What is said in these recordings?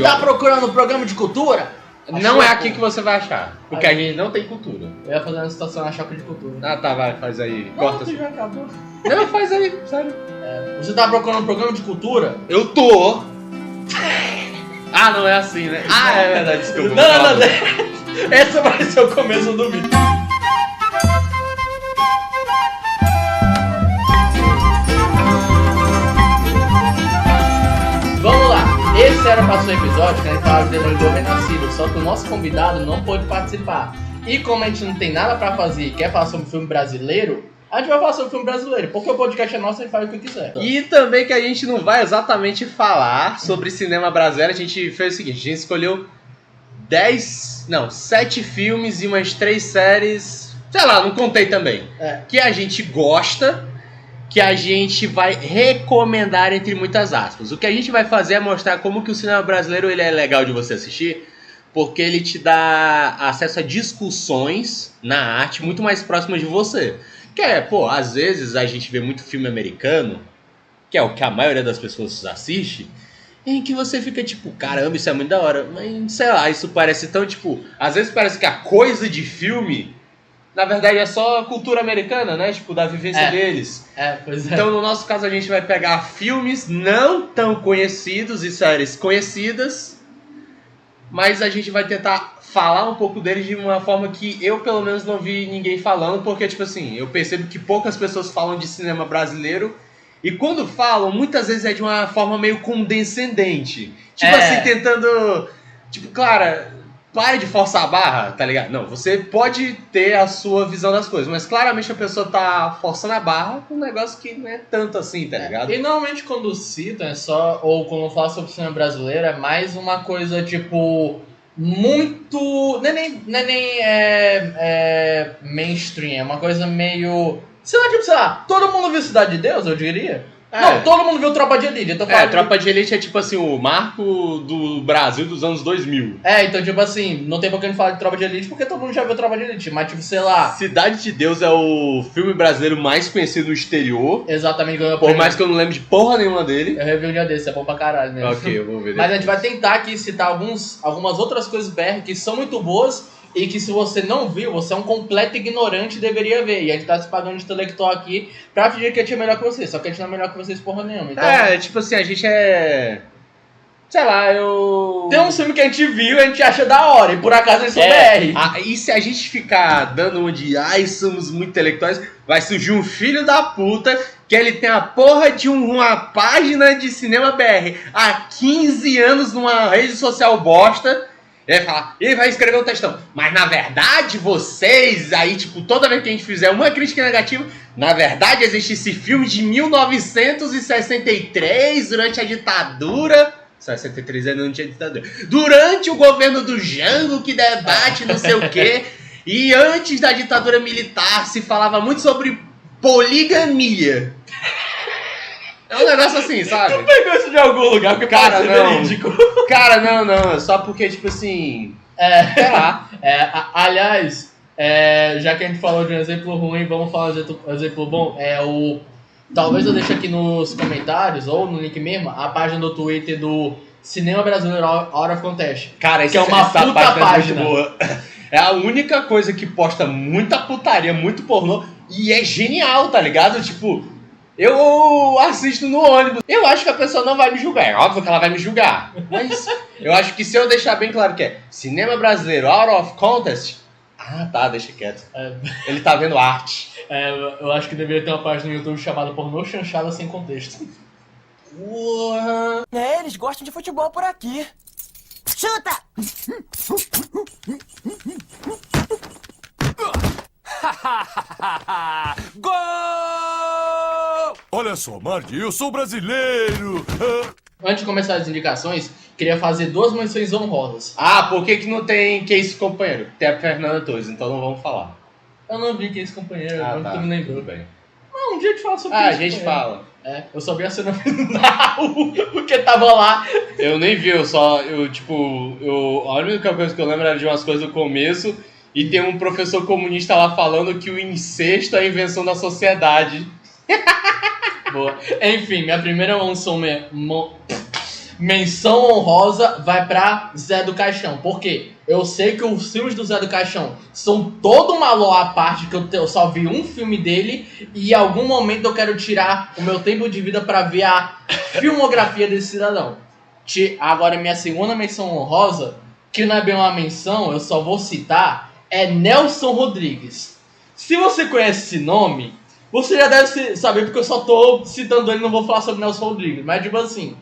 Tá procurando um programa de cultura? Não é aqui que você vai achar, porque a gente não tem cultura. Eu ia fazer uma situação na choque de cultura. Ah, tá, vai, faz aí. Não, Corta. tu já acabou. Não, faz aí, sério. Você tá procurando um programa de cultura? Eu tô. Ah, não é assim, né? Ah, é verdade, desculpa. Não. Esse vai ser o começo do vídeo. Vamos lá. Esse era para o episódio que a gente falava de Demolidor Renascido, só que o nosso convidado não pôde participar. E como a gente não tem nada pra fazer e quer falar sobre filme brasileiro, a gente vai falar sobre filme brasileiro, porque o podcast é nosso e a gente faz o que quiser. E também que a gente não vai exatamente falar sobre cinema brasileiro, a gente fez o seguinte, a gente escolheu 7 filmes e umas 3 séries, sei lá, não contei também, que a gente gosta, que a gente vai recomendar entre muitas aspas. O que a gente vai fazer é mostrar como que o cinema brasileiro ele é legal de você assistir, porque ele te dá acesso a discussões na arte muito mais próximas de você. Que às vezes a gente vê muito filme americano, que é o que a maioria das pessoas assiste, em que você fica tipo, caramba, isso é muito da hora. Mas, sei lá, isso parece tão, tipo... Às vezes parece que a coisa de filme, na verdade, é só cultura americana, né? Tipo, da vivência deles. Pois é. Então, no nosso caso, a gente vai pegar filmes não tão conhecidos e séries conhecidas, mas a gente vai tentar falar um pouco deles de uma forma que eu, pelo menos, não vi ninguém falando, porque, tipo assim, eu percebo que poucas pessoas falam de cinema brasileiro, e quando falam, muitas vezes é de uma forma meio condescendente. Tipo assim, tentando... Tipo, Clara, pare de forçar a barra, tá ligado? Não, você pode ter a sua visão das coisas, mas claramente a pessoa tá forçando a barra com um negócio que não é tanto assim, tá ligado? E normalmente quando citam ou quando fala sobre o cinema brasileiro, é mais uma coisa tipo... muito... Não é nem mainstream, é uma coisa meio... Sei lá, todo mundo viu Cidade de Deus, eu diria? Não, todo mundo viu Tropa de Elite. Eu tô falando Tropa de Elite é tipo assim, o marco do Brasil dos anos 2000. Então tipo assim, não tem por que a gente falar de Tropa de Elite, porque todo mundo já viu Tropa de Elite, mas tipo, sei lá... Cidade de Deus é o filme brasileiro mais conhecido no exterior. Exatamente. Por mais que eu não lembre de porra nenhuma dele. Eu revi um dia desse, é bom pra caralho mesmo. Ok, eu vou ver. Mas a gente vai tentar aqui citar algumas outras coisas BR que são muito boas e que se você não viu, você é um completo ignorante e deveria ver. E a gente tá se pagando de intelectual aqui pra fingir que a gente é melhor que vocês, só que a gente não é melhor que vocês porra nenhuma. Então... tipo assim, a gente é... Sei lá, Tem um filme que a gente viu e a gente acha da hora, e por acaso eles são BR. E se a gente ficar dando uma de somos muito intelectuais, vai surgir um filho da puta que ele tem a porra de uma página de cinema BR há 15 anos numa rede social bosta. Ele vai falar, ele vai escrever um textão. Mas na verdade, vocês, aí, tipo, toda vez que a gente fizer uma crítica negativa, na verdade existe esse filme de 1963, durante a ditadura. 63 anos não tinha ditadura. Durante o governo do Jango, que debate não sei o quê. E antes da ditadura militar, se falava muito sobre poligamia. É um negócio assim, sabe? Tu pegou isso de algum lugar que Cara, pode ser não. verídico. Cara, não. Só porque, tipo assim... sei lá. Aliás, já que a gente falou de um exemplo ruim, vamos falar de um exemplo bom. Talvez eu deixe aqui nos comentários, ou no link mesmo, a página do Twitter do Cinema Brasileiro Out of Contest. Cara, que é uma essa puta página. É muito boa. É a única coisa que posta muita putaria, muito pornô, e é genial, tá ligado? Tipo, eu assisto no ônibus. Eu acho que a pessoa não vai me julgar. É óbvio que ela vai me julgar. Mas eu acho que se eu deixar bem claro que é Cinema Brasileiro Out of Contest... Ah, tá, deixa quieto. Ele tá vendo arte. Eu acho que deveria ter uma página no YouTube chamada Pornô Chanchada Sem Contexto. Eles gostam de futebol por aqui. Chuta! Gol! Olha só, Marty, eu sou brasileiro. Antes de começar as indicações, queria fazer 2 menções honrosas. Por que não tem Case Companheiro? Tem a Fernanda Torres, então não vamos falar. Eu não vi que esse companheiro, tá. tu me lembrou. Tudo bem. Um dia a gente fala sobre A isso. gente fala. Eu só vi a cena final, porque tava lá. Eu nem vi, a única coisa que eu lembro era de umas coisas do começo, e tem um professor comunista lá falando que o incesto é a invenção da sociedade. Boa. Enfim, minha primeira menção menção honrosa vai pra Zé do Caixão. Por quê? Eu sei que os filmes do Zé do Caixão são todo uma lore à parte, que eu só vi um filme dele, e em algum momento eu quero tirar o meu tempo de vida pra ver a filmografia desse cidadão. Agora, minha segunda menção honrosa, que não é bem uma menção, eu só vou citar, é Nelson Rodrigues. Se você conhece esse nome, você já deve saber, porque eu só tô citando ele, não vou falar sobre Nelson Rodrigues, mas tipo assim...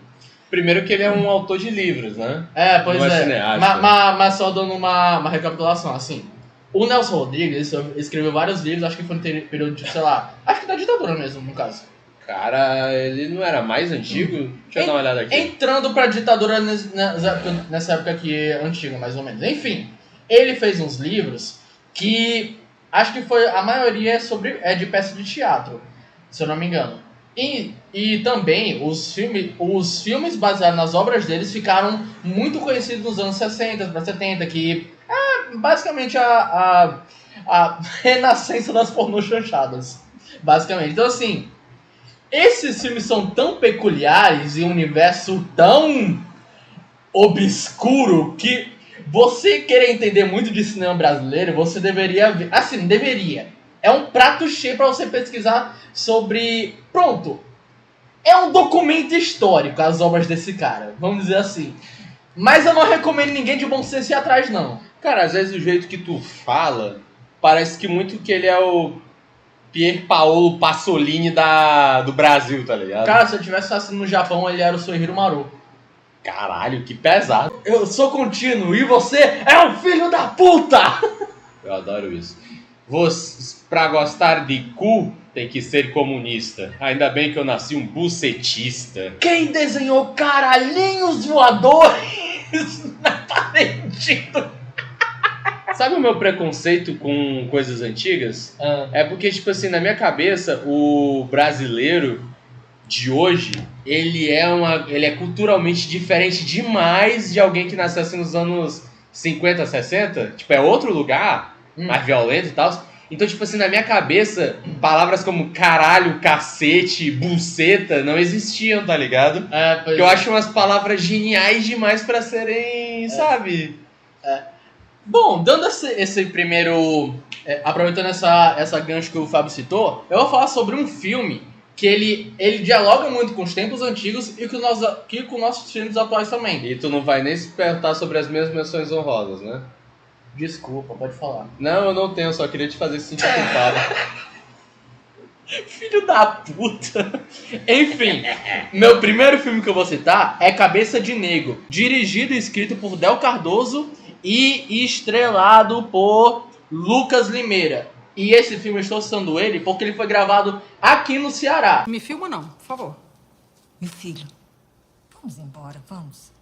Primeiro que ele é um autor de livros, né? Pois não é. Cineasta. Mas só dando uma recapitulação, assim. O Nelson Rodrigues escreveu vários livros, acho que foi no período de, sei lá, acho que da ditadura mesmo, no caso. Cara, ele não era mais antigo? Deixa eu dar uma olhada aqui. Entrando pra ditadura nessa época aqui antiga, mais ou menos. Enfim, ele fez uns livros que acho que foi a maioria é de peça de teatro, se eu não me engano. E também os filmes baseados nas obras deles ficaram muito conhecidos nos anos 60 para 70, que é basicamente a renascença das pornochanchadas, basicamente. Então assim, esses filmes são tão peculiares e um universo tão obscuro que você querer entender muito de cinema brasileiro, você deveria ver, assim, deveria. É um prato cheio para você pesquisar sobre... Pronto. É um documento histórico as obras desse cara. Vamos dizer assim. Mas eu não recomendo ninguém de bom senso ir atrás, não. Cara, às vezes o jeito que tu fala, parece que muito que ele é o Pier Paolo Pasolini do Brasil, tá ligado? Cara, se eu tivesse nascido no Japão, ele era o Soihiro Maru. Caralho, que pesado. Eu sou contínuo e você é um filho da puta! Eu adoro isso. Você, pra gostar de cu, tem que ser comunista. Ainda bem que eu nasci um bucetista. Quem desenhou caralhinhos voadores na parede? Sabe o meu preconceito com coisas antigas? É porque, tipo assim, na minha cabeça, o brasileiro de hoje, ele é culturalmente diferente demais de alguém que nasceu assim nos anos 50, 60. Tipo, é outro lugar, mais violento e tal. Então, tipo assim, na minha cabeça, palavras como caralho, cacete, buceta não existiam, tá ligado? Porque eu acho umas palavras geniais demais pra serem, sabe? Bom, dando esse primeiro... aproveitando essa gancho que o Fábio citou, eu vou falar sobre um filme que ele dialoga muito com os tempos antigos e com nossos filmes atuais também. E tu não vai nem se perguntar sobre as minhas menções honrosas, né? Desculpa, pode falar. Não, eu não tenho, só queria te fazer sentir culpado. Filho da puta. Enfim, meu primeiro filme que eu vou citar é Cabeça de Negro, dirigido e escrito por Del Cardoso e estrelado por Lucas Limeira. E esse filme eu estou citando ele porque ele foi gravado aqui no Ceará. Me filma não, por favor. Meu filho, vamos embora, vamos.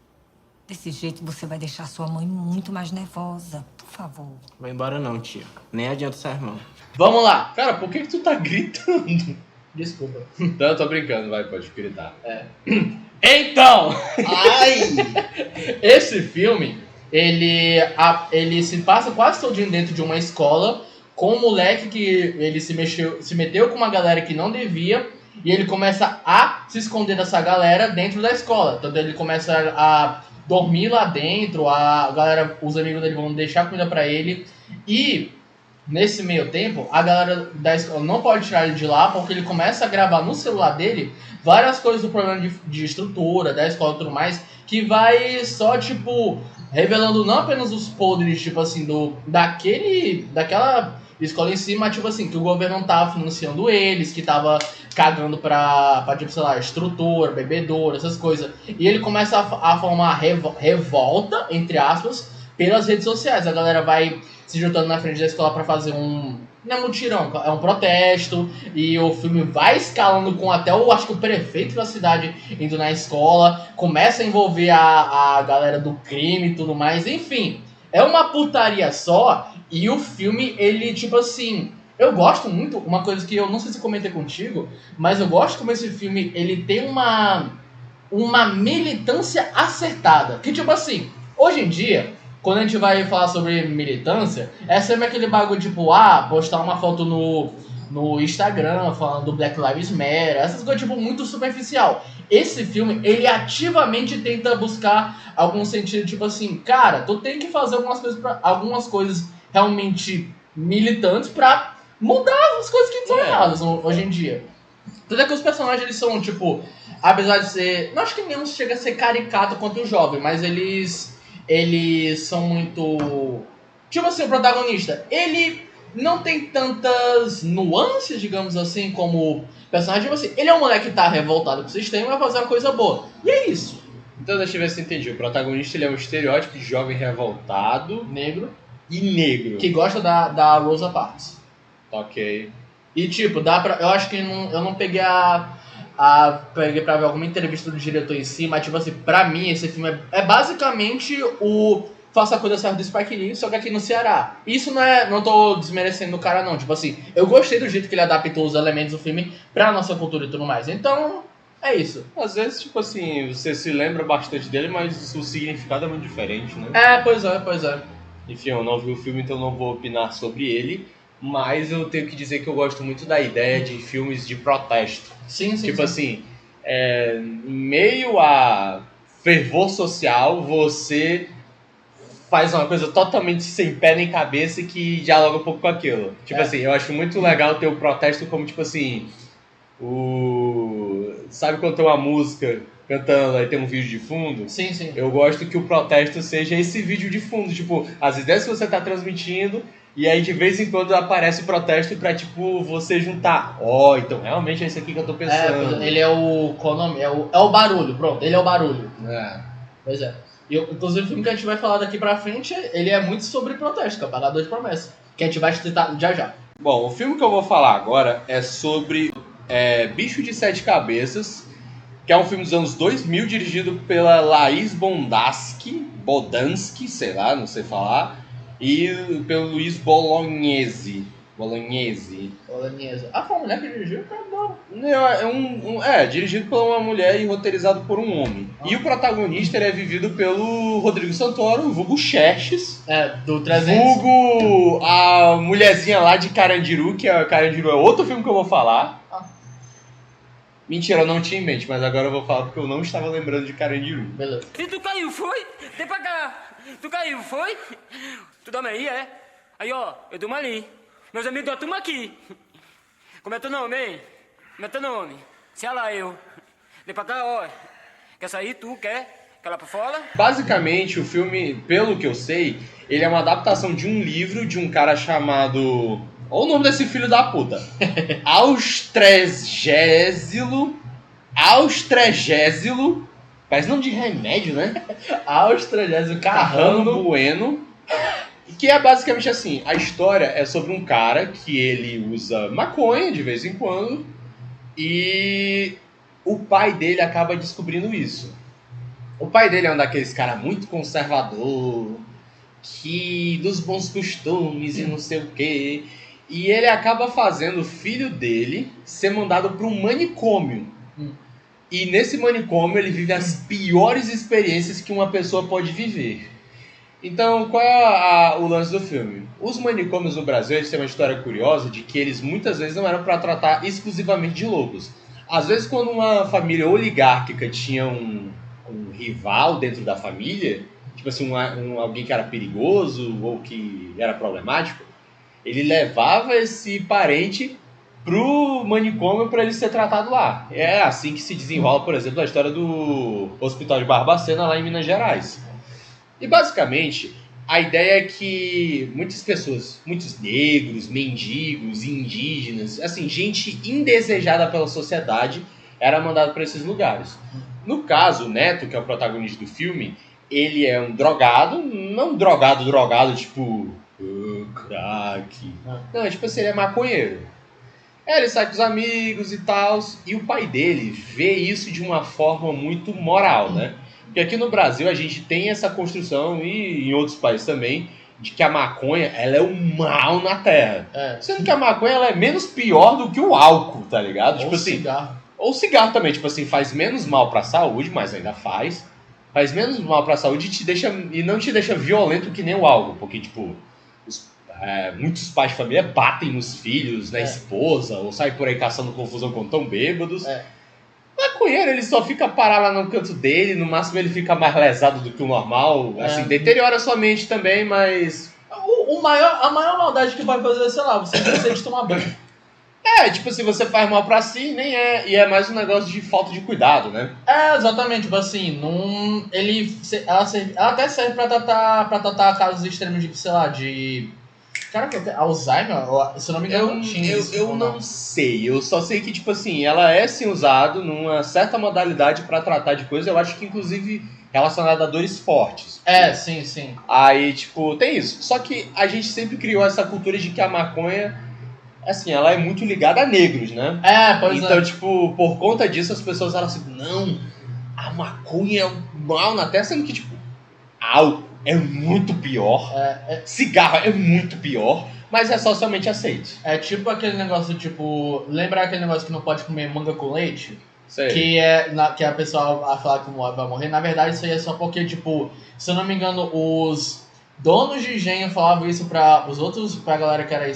Desse jeito você vai deixar sua mãe muito mais nervosa. Por favor. Vai embora não, tia. Nem adianta o sermão. Vamos lá. Cara, por que tu tá gritando? Desculpa. Não, eu tô brincando, vai, pode gritar. Então, Ai! esse filme, ele se passa quase todinho dentro de uma escola com um moleque que ele se meteu com uma galera que não devia e ele começa a se esconder dessa galera dentro da escola. Então ele começa a dormir lá dentro, os amigos dele vão deixar comida pra ele e nesse meio tempo a galera da escola não pode tirar ele de lá porque ele começa a gravar no celular dele várias coisas do programa de estrutura da escola e tudo mais que vai só tipo revelando não apenas os podres tipo assim daquela escola em si, mas tipo assim, que o governo não tava financiando eles, que tava cagando pra tipo, sei lá, estrutura, bebedouro, essas coisas. E ele começa a formar revolta, entre aspas, pelas redes sociais. A galera vai se juntando na frente da escola pra fazer não é mutirão, é um protesto, e o filme vai escalando com até acho que o prefeito da cidade indo na escola, começa a envolver a galera do crime e tudo mais, enfim. É uma putaria só, e o filme, ele, tipo assim... Eu gosto muito, uma coisa que eu não sei se comentei contigo, mas eu gosto como esse filme, ele tem uma militância acertada. Que, tipo assim, hoje em dia, quando a gente vai falar sobre militância, é sempre aquele bagulho, tipo, postar uma foto no Instagram, falando do Black Lives Matter, essas coisas, tipo, muito superficial. Esse filme, ele ativamente tenta buscar algum sentido, tipo assim, cara, tu tem que fazer algumas coisas realmente militantes pra mudar as coisas que são erradas hoje em dia. Tudo é que os personagens, eles são, tipo, apesar de ser... Não acho que nenhum chega a ser caricato quanto o jovem, mas eles são muito... Tipo assim, o protagonista, ele não tem tantas nuances, digamos assim, como o personagem. Tipo assim, ele é um moleque que tá revoltado com o sistema e vai fazer uma coisa boa. E é isso. Então deixa eu ver se eu entendi. O protagonista, ele é um estereótipo de jovem revoltado. Negro. E negro. Que gosta da Rosa Parks. Ok. E tipo, eu acho que eu não peguei peguei pra ver alguma entrevista do diretor em si, mas tipo assim, pra mim esse filme é basicamente o Faça a Coisa Certa do Spike Lee, só que aqui no Ceará. Isso não tô desmerecendo o cara não, tipo assim, eu gostei do jeito que ele adaptou os elementos do filme pra nossa cultura e tudo mais, então é isso. Às vezes, tipo assim, você se lembra bastante dele, mas o significado é muito diferente, né? Pois é. Enfim, eu não vi o filme, então não vou opinar sobre ele. Mas eu tenho que dizer que eu gosto muito da ideia de filmes de protesto. Sim. Tipo assim, em meio a fervor social, você faz uma coisa totalmente sem pé nem cabeça e que dialoga um pouco com aquilo. Tipo assim, eu acho muito legal ter o protesto como, tipo assim, sabe quando tem uma música cantando, aí tem um vídeo de fundo? Sim. Eu gosto que o protesto seja esse vídeo de fundo. Tipo, as ideias que você tá transmitindo... E aí, de vez em quando, aparece o protesto pra, tipo, você juntar. Então, realmente é isso aqui que eu tô pensando. Ele é o... Qual o nome? É o barulho, pronto. Ele é o barulho. Pois é. Inclusive, o filme que a gente vai falar daqui pra frente, ele é muito sobre protesto, que é o Pagador de Promessa. Que a gente vai citar já. Bom, o filme que eu vou falar agora é sobre Bicho de Sete Cabeças, que é um filme dos anos 2000, dirigido pela Laís Bodansky, sei lá, não sei falar, e pelo Luiz Bolognese. Ah, foi uma mulher que dirigiu? Caramba. Dirigido por uma mulher e roteirizado por um homem. E o protagonista é vivido pelo Rodrigo Santoro, vulgo Xerxes. Do 300. Vulgo a mulherzinha lá de Carandiru, que Carandiru é outro filme que eu vou falar. Mentira, eu não tinha em mente, mas agora eu vou falar porque eu não estava lembrando de Carandiru. Beleza. E tu caiu, foi? Vem pra cá. Tu caiu, foi? Tu dorme aí, é? Aí, ó, eu durmo ali. Meus amigos da turma aqui. Como é teu nome, hein? Como é teu nome? Se é lá, eu. Vem pra cá, ó. Quer sair, tu? Quer? Quer lá pra fora? Basicamente, o filme, pelo que eu sei, ele é uma adaptação de um livro de um cara chamado... Olha o nome desse filho da puta. Austrégésilo. Parece nome de remédio, né? Austrégésilo Carrano Bueno. Que é basicamente assim, a história é sobre um cara que ele usa maconha de vez em quando e o pai dele acaba descobrindo isso. O pai dele é um daqueles caras muito conservador, que dos bons costumes e não sei o quê. E ele acaba fazendo o filho dele ser mandado para um manicômio. E nesse manicômio ele vive as piores experiências que uma pessoa pode viver. Então, qual é o lance do filme? Os manicômios no Brasil, eles têm uma história curiosa de que eles muitas vezes não eram para tratar exclusivamente de loucos. Às vezes, quando uma família oligárquica tinha um rival dentro da família, tipo assim, alguém que era perigoso ou que era problemático, ele levava esse parente pro manicômio para ele ser tratado lá. É assim que se desenrola, por exemplo, a história do Hospital de Barbacena lá em Minas Gerais. E basicamente, a ideia é que muitas pessoas, muitos negros, mendigos, indígenas, assim, gente indesejada pela sociedade, era mandado para esses lugares. No caso, o Neto, que é o protagonista do filme, ele é um drogado, não drogado, tipo, crack. Não, tipo assim, ele é maconheiro. Ele sai com os amigos e tal, e o pai dele vê isso de uma forma muito moral, né? Porque aqui no Brasil a gente tem essa construção, e em outros países também, de que a maconha, ela é o mal na terra. Sendo que a maconha, ela é menos pior do que o álcool, tá ligado? Ou tipo assim, cigarro. Ou cigarro também, tipo assim, faz menos mal pra saúde, mas ainda faz. Faz menos mal pra saúde e não te deixa violento que nem o álcool. Porque, tipo, muitos pais de família batem nos filhos, na esposa, ou saem por aí caçando confusão quando tão bêbados. Maconheiro, ele só fica parado lá no canto dele, no máximo ele fica mais lesado do que o normal, assim, deteriora sua mente também, mas... A maior maldade que vai fazer, sei lá, você precisa de tomar banho. Tipo assim, você faz mal pra si, nem é, e é mais um negócio de falta de cuidado, né? Exatamente, tipo assim, ela até serve pra tratar casos extremos de, sei lá, de... Cara, Alzheimer? Se eu não me engano, eu não sei. Eu só sei que, tipo assim, ela é sim usada numa certa modalidade pra tratar de coisas. Eu acho que, inclusive, relacionada a dores fortes. Sim. Aí, tipo, tem isso. Só que a gente sempre criou essa cultura de que a maconha, assim, ela é muito ligada a negros, né? Então, tipo, por conta disso, as pessoas falam assim, não, a maconha é o mal na terra, sendo que, tipo, álcool é muito pior, cigarro é muito pior, mas é socialmente aceito. É tipo aquele negócio, tipo... Lembra aquele negócio que não pode comer manga com leite? Sei. Que a pessoa vai falar que vai morrer. Na verdade, isso aí é só porque, tipo... Se eu não me engano, os donos de engenho falavam isso pra os outros... Pra galera que era...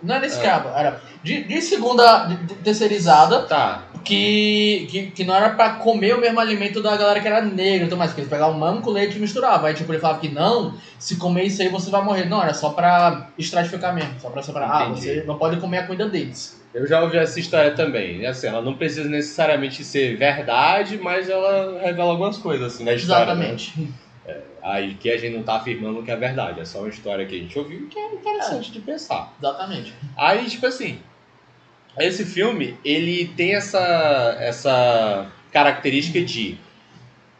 Não era escrava, era de segunda terceirizada. Tá. Que não era pra comer o mesmo alimento da galera que era negra, então, mas que eles pegavam mango com leite e misturavam. Aí tipo, ele falava que não, se comer isso aí você vai morrer. Não, era só pra estratificar mesmo, só pra separar. Você não pode comer a comida deles. Eu já ouvi essa história também. Assim, ela não precisa necessariamente ser verdade, mas ela revela algumas coisas assim na história. Exatamente. Né? Aí que a gente não tá afirmando que é verdade, é só uma história que a gente ouviu que é interessante de pensar. Exatamente. Aí, tipo assim, esse filme, ele tem essa característica de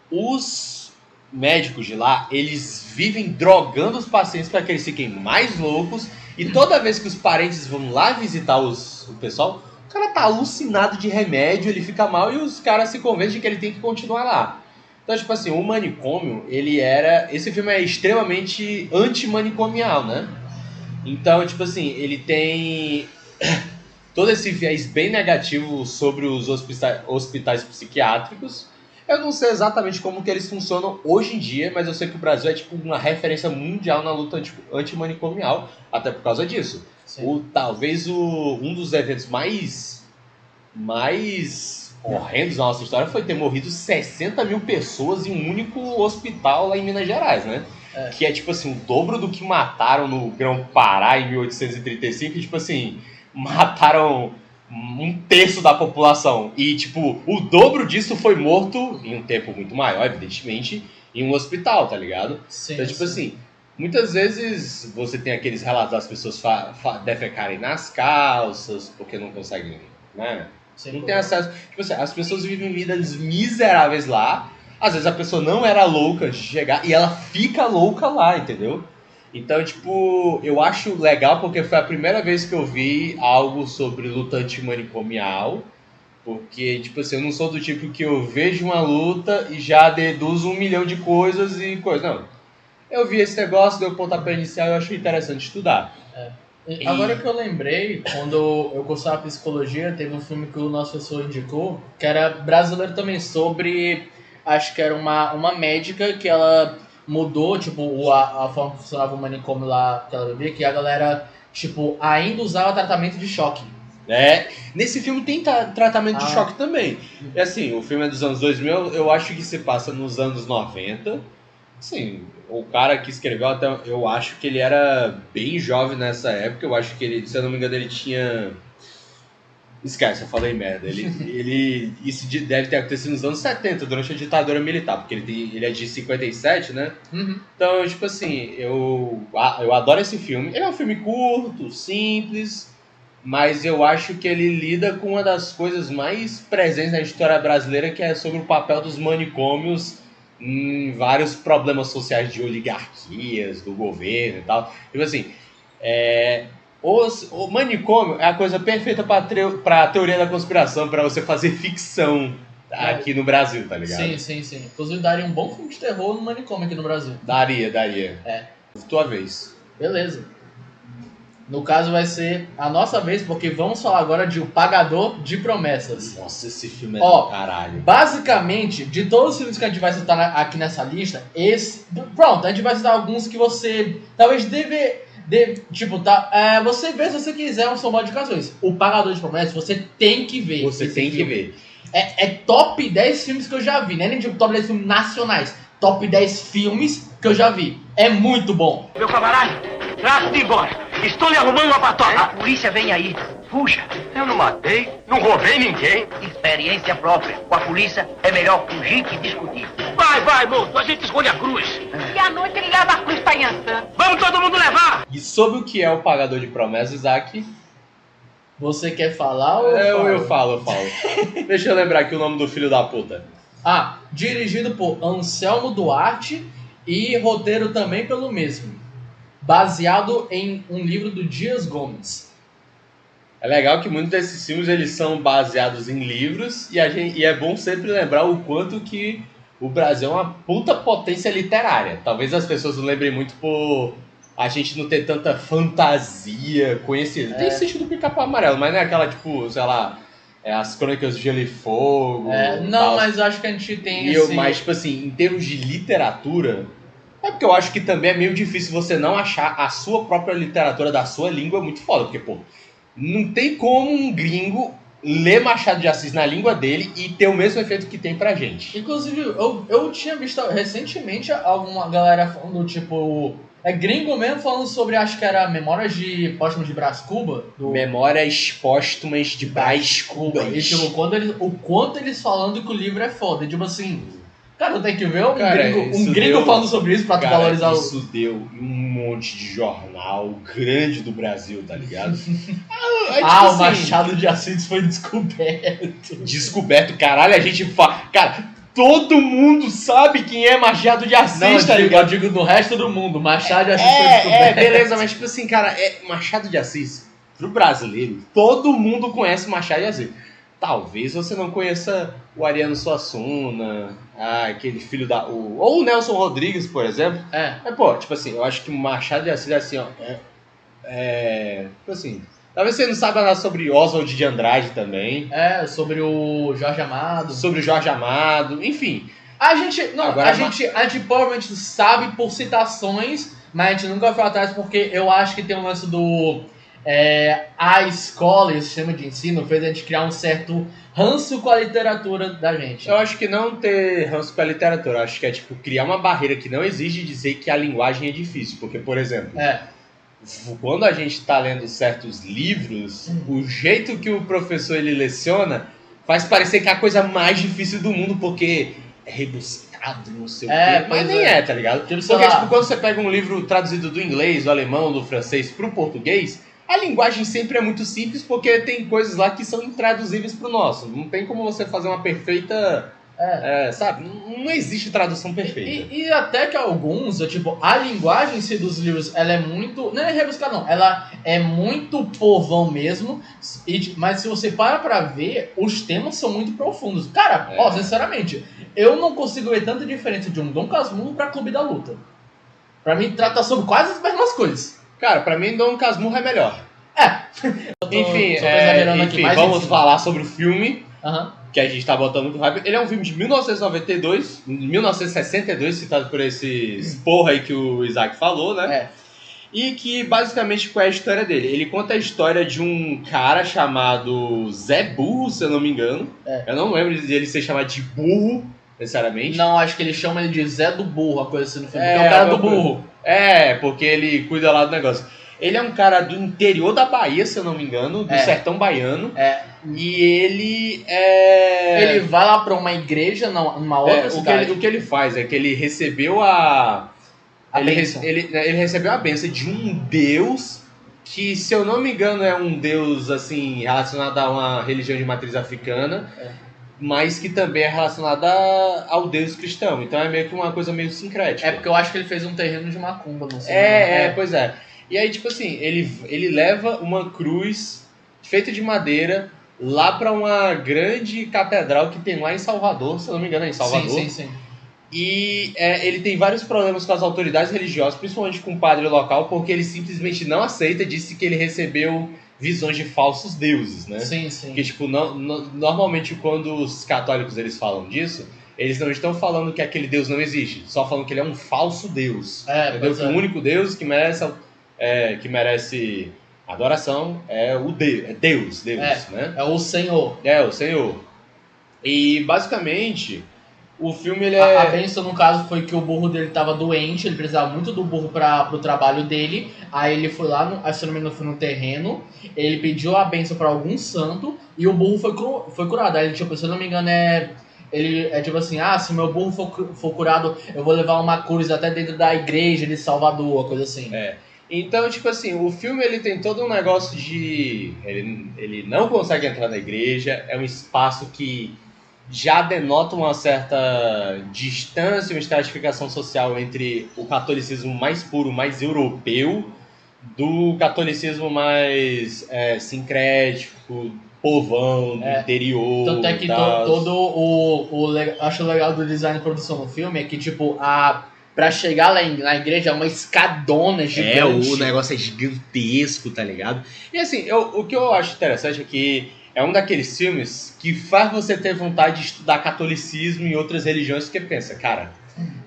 os médicos de lá, eles vivem drogando os pacientes para que eles fiquem mais loucos, e toda vez que os parentes vão lá visitar o pessoal, o cara tá alucinado de remédio, ele fica mal e os caras se convencem de que ele tem que continuar lá. Então, tipo assim, o manicômio, esse filme é extremamente antimanicomial, né? Então, tipo assim, ele tem todo esse viés bem negativo sobre os hospitais psiquiátricos. Eu não sei exatamente como que eles funcionam hoje em dia, mas eu sei que o Brasil é tipo uma referência mundial na luta antimanicomial, até por causa disso. Talvez um dos eventos mais horrendos da nossa história foi ter morrido 60 mil pessoas em um único hospital lá em Minas Gerais, né? Que é tipo assim, o dobro do que mataram no Grão-Pará em 1835, e tipo assim, mataram um terço da população. E tipo, o dobro disso foi morto, em um tempo muito maior, evidentemente, em um hospital, tá ligado? Então tipo assim, muitas vezes você tem aqueles relatos das pessoas defecarem nas calças, porque não conseguem, né? Não tem acesso. Tipo assim, as pessoas vivem vidas miseráveis lá. Às vezes a pessoa não era louca antes de chegar e ela fica louca lá, entendeu? Então, tipo, eu acho legal porque foi a primeira vez que eu vi algo sobre luta antimanicomial. Porque, tipo assim, eu não sou do tipo que eu vejo uma luta e já deduzo 1 milhão de coisas e coisas. Não. Eu vi esse negócio, deu pontapé inicial e eu achei interessante estudar. Agora que eu lembrei, quando eu cursava psicologia, teve um filme que o nosso professor indicou, que era brasileiro também, sobre... Acho que era uma médica que ela mudou, tipo, a forma que funcionava o manicômio lá que ela vivia, que a galera, tipo, ainda usava tratamento de choque. Nesse filme tem tratamento de choque também. E assim, o filme é dos anos 2000, eu acho que se passa nos anos 90. Assim, o cara que escreveu até, eu acho que ele era bem jovem nessa época. Eu acho que ele, se eu não me engano, ele tinha... Esquece, eu falei merda. Isso deve ter acontecido nos anos 70, durante a ditadura militar, porque ele é de 57, né? Uhum. Então, tipo assim, eu adoro esse filme. Ele é um filme curto, simples, mas eu acho que ele lida com uma das coisas mais presentes na história brasileira, que é sobre o papel dos manicômios em vários problemas sociais de oligarquias, do governo e tal. Tipo assim, o manicômio é a coisa perfeita pra teoria da conspiração, pra você fazer ficção aqui no Brasil, tá ligado? Sim. Inclusive daria um bom filme de terror no manicômio aqui no Brasil. Daria. Tua vez. Beleza. No caso vai ser a nossa vez, porque vamos falar agora de O Pagador de Promessas. Nossa, esse filme é do caralho. Basicamente, de todos os filmes que a gente vai citar aqui nessa lista, pronto, a gente vai citar alguns que você talvez Tipo, você vê se você quiser um São de Casões. O Pagador de Promessas, você tem que ver. Você tem que ver. É top 10 filmes que eu já vi, né? Nem tipo top 10 filmes nacionais. Top 10 filmes que eu já vi. É muito bom. Meu camarada, traze-te embora. Estou lhe arrumando uma patota. A polícia vem aí. Fuja. Eu não matei, não roubei ninguém. Experiência própria. Com a polícia é melhor fugir que discutir. Vai, moço. A gente escolhe a cruz. E à noite ele leva a cruz pra Yansan. Vamos todo mundo levar. E sobre o que é o Pagador de Promessas, Isaac? Você quer falar ou eu falo? Deixa eu lembrar aqui o nome do filho da puta. Dirigido por Anselmo Duarte e roteiro também pelo mesmo. Baseado em um livro do Dias Gomes. É legal que muitos desses filmes eles são baseados em livros e é bom sempre lembrar o quanto que o Brasil é uma puta potência literária. Talvez as pessoas não lembrem muito por a gente não ter tanta fantasia conhecida. Tem sentido do Pica-Pau Amarelo, mas não é aquela, tipo, sei lá, as Crônicas de Gelo e Fogo. Não, mas acho que a gente tem Mas, tipo assim, em termos de literatura, é porque eu acho que também é meio difícil você não achar a sua própria literatura da sua língua muito foda. Porque, pô, não tem como um gringo ler Machado de Assis na língua dele e ter o mesmo efeito que tem pra gente. Inclusive, eu tinha visto recentemente alguma galera falando, tipo... gringo mesmo falando sobre, acho que era Memórias Póstumas de Brás Cubas. Memórias Póstumas de Brás Cubas. E tipo, o quanto eles falando que o livro é foda. E, tipo assim, cara, tem que ver um gringo falando sobre isso pra tu valorizar isso deu um monte de jornal grande do Brasil, tá ligado? O Machado de Assis foi descoberto. Descoberto, caralho, a gente fala... Cara... Todo mundo sabe quem é Machado de Assis, tá ligado? Eu digo no resto do mundo, Machado de Assis foi descoberto. Beleza, mas tipo assim, cara, Machado de Assis, pro brasileiro, todo mundo conhece Machado de Assis. Talvez você não conheça o Ariano Suassuna, aquele filho ou o Nelson Rodrigues, por exemplo. Mas, pô, tipo assim, eu acho que Machado de Assis é assim, ó. Tipo assim... Talvez você não saiba nada sobre Oswald de Andrade também. Sobre o Jorge Amado. Enfim. A gente provavelmente sabe por citações, mas a gente nunca foi atrás porque eu acho que tem um lance do... a escola e o sistema de ensino fez a gente criar um certo ranço com a literatura da gente. Eu acho que não ter ranço com a literatura, eu acho que é tipo criar uma barreira que não exige dizer que a linguagem é difícil. Porque, por exemplo... Quando a gente está lendo certos livros, o jeito que o professor ele leciona faz parecer que é a coisa mais difícil do mundo, porque é rebuscado, não sei o quê. Mas nem tá ligado? Porque tipo, quando você pega um livro traduzido do inglês, do alemão, do francês pro português, a linguagem sempre é muito simples, porque tem coisas lá que são intraduzíveis pro nosso. Não tem como você fazer uma perfeita... sabe? Não existe tradução perfeita. E até que alguns, tipo, a linguagem em si dos livros, ela é muito... Não é rebuscada, não. Ela é muito povão mesmo. Mas se você para pra ver, os temas são muito profundos. Cara, sinceramente, eu não consigo ver tanta diferença de um Dom Casmurro pra Clube da Luta. Pra mim, trata sobre quase as mesmas coisas. Cara, pra mim, Dom Casmurro é melhor. Enfim, vamos falar sobre o filme. Que a gente tá botando muito hype. Ele é um filme de 1962, citado por esses porra aí que o Isaac falou, né? E que basicamente qual é a história dele? Ele conta a história de um cara chamado Zé Burro, se eu não me engano. Eu não lembro de ele ser chamado de Burro, necessariamente. Não, acho que ele chama ele de Zé do Burro, a coisa assim no filme. É o cara do burro. Porque ele cuida lá do negócio. Ele é um cara do interior da Bahia, se eu não me engano, do sertão baiano. E ele Ele vai lá pra uma igreja, numa outra cidade. O que ele faz é que ele recebeu ele recebeu a bênção de um deus que, se eu não me engano, é um deus assim relacionado a uma religião de matriz africana, mas que também é relacionado ao deus cristão. Então é meio que uma coisa meio sincrética. Porque eu acho que ele fez um terreno de macumba, não sei. Pois é. E aí, tipo assim, ele leva uma cruz feita de madeira lá pra uma grande catedral que tem lá em Salvador, se eu não me engano é em Salvador. Sim. E ele tem vários problemas com as autoridades religiosas, principalmente com o padre local, porque ele simplesmente não aceita, disse que ele recebeu visões de falsos deuses, né? Sim. Porque, tipo, normalmente quando os católicos eles falam disso, eles não estão falando que aquele deus não existe, só falando que ele é um falso deus. O único deus que merece que merece adoração é Deus, né? É o Senhor. É, o Senhor. E, basicamente, o filme, ele A bênção, no caso, foi que o burro dele tava doente, ele precisava muito do burro pro trabalho dele, aí ele foi lá, se não me engano, foi no terreno, ele pediu a bênção pra algum santo, e o burro foi curado. Aí ele, tipo, se eu não me engano, ele é tipo assim, se meu burro for curado, eu vou levar uma cruz até dentro da igreja de Salvador, uma coisa assim. Então, tipo assim, o filme ele tem todo um negócio de... Ele não consegue entrar na igreja, é um espaço que já denota uma certa distância, uma estratificação social entre o catolicismo mais puro, mais europeu, do catolicismo mais sincrético, povão, do interior. Tanto é que acho legal do design de produção no filme é que, tipo, pra chegar lá na igreja é uma escadona gigante. O negócio é gigantesco, tá ligado? E assim, o que eu acho interessante é que é um daqueles filmes que faz você ter vontade de estudar catolicismo e outras religiões, porque pensa, cara,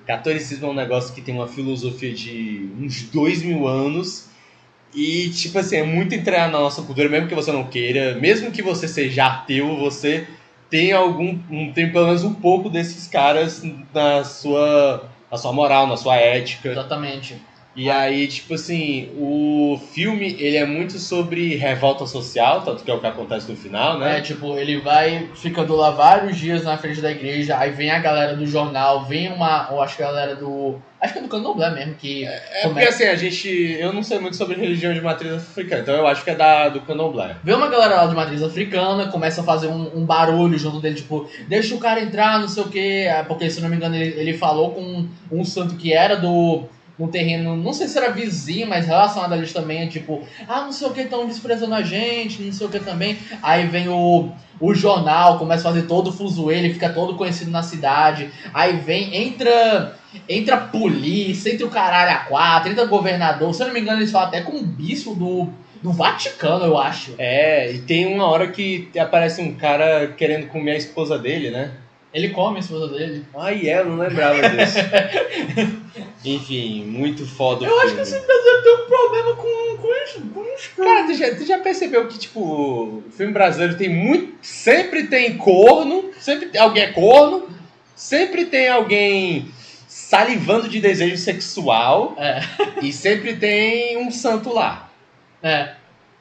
catolicismo é um negócio que tem uma filosofia de uns 2000 anos e, tipo assim, é muito entranhado na nossa cultura, mesmo que você não queira, mesmo que você seja ateu, você tem tem pelo menos um pouco desses caras na sua moral, na sua ética. Exatamente. E aí, tipo assim, o filme, ele é muito sobre revolta social, tanto que é o que acontece no final, né? Tipo, ele ficando lá vários dias na frente da igreja, aí vem a galera do jornal, acho que é do Candomblé mesmo, que... Porque assim, eu não sei muito sobre religião de matriz africana, então eu acho que é do Candomblé. Vem uma galera lá de matriz africana, começa a fazer um barulho junto dele, tipo, deixa o cara entrar, não sei o quê, porque se não me engano ele falou com um santo que era um terreno, não sei se era vizinho, mas relacionado a eles também, tipo, não sei o que, estão desprezando a gente, não sei o que também. Aí vem o jornal, começa a fazer todo o fuzuê, ele fica todo conhecido na cidade. Aí entra polícia, entra o caralho a quatro, entra governador, se eu não me engano eles falam até com o bispo do Vaticano, eu acho. E tem uma hora que aparece um cara querendo comer a esposa dele, né? Ele come a esposa dele. Eu não lembrava disso. Enfim, muito foda o filme. Eu acho que esse brasileiro tem um problema com isso. Cara, tu já percebeu que, tipo, o filme brasileiro sempre tem corno, sempre alguém é corno, sempre tem alguém salivando de desejo sexual e sempre tem um santo lá.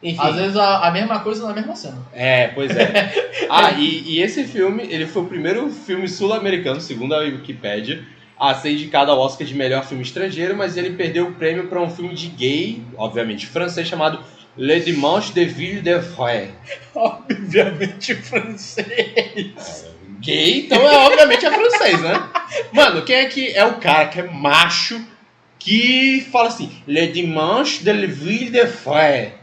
Enfim. Às vezes a mesma coisa na mesma cena. Pois é. E esse filme, ele foi o primeiro filme sul-americano, segundo a Wikipédia, a ser indicado ao Oscar de melhor filme estrangeiro, mas ele perdeu o prêmio para um filme de gay, obviamente francês, chamado Le Dimanche de Ville de Fray. Obviamente francês. Gay, então obviamente é francês, né? Mano, quem é que é o cara que é macho, que fala assim, Le Dimanche de Ville de Fray?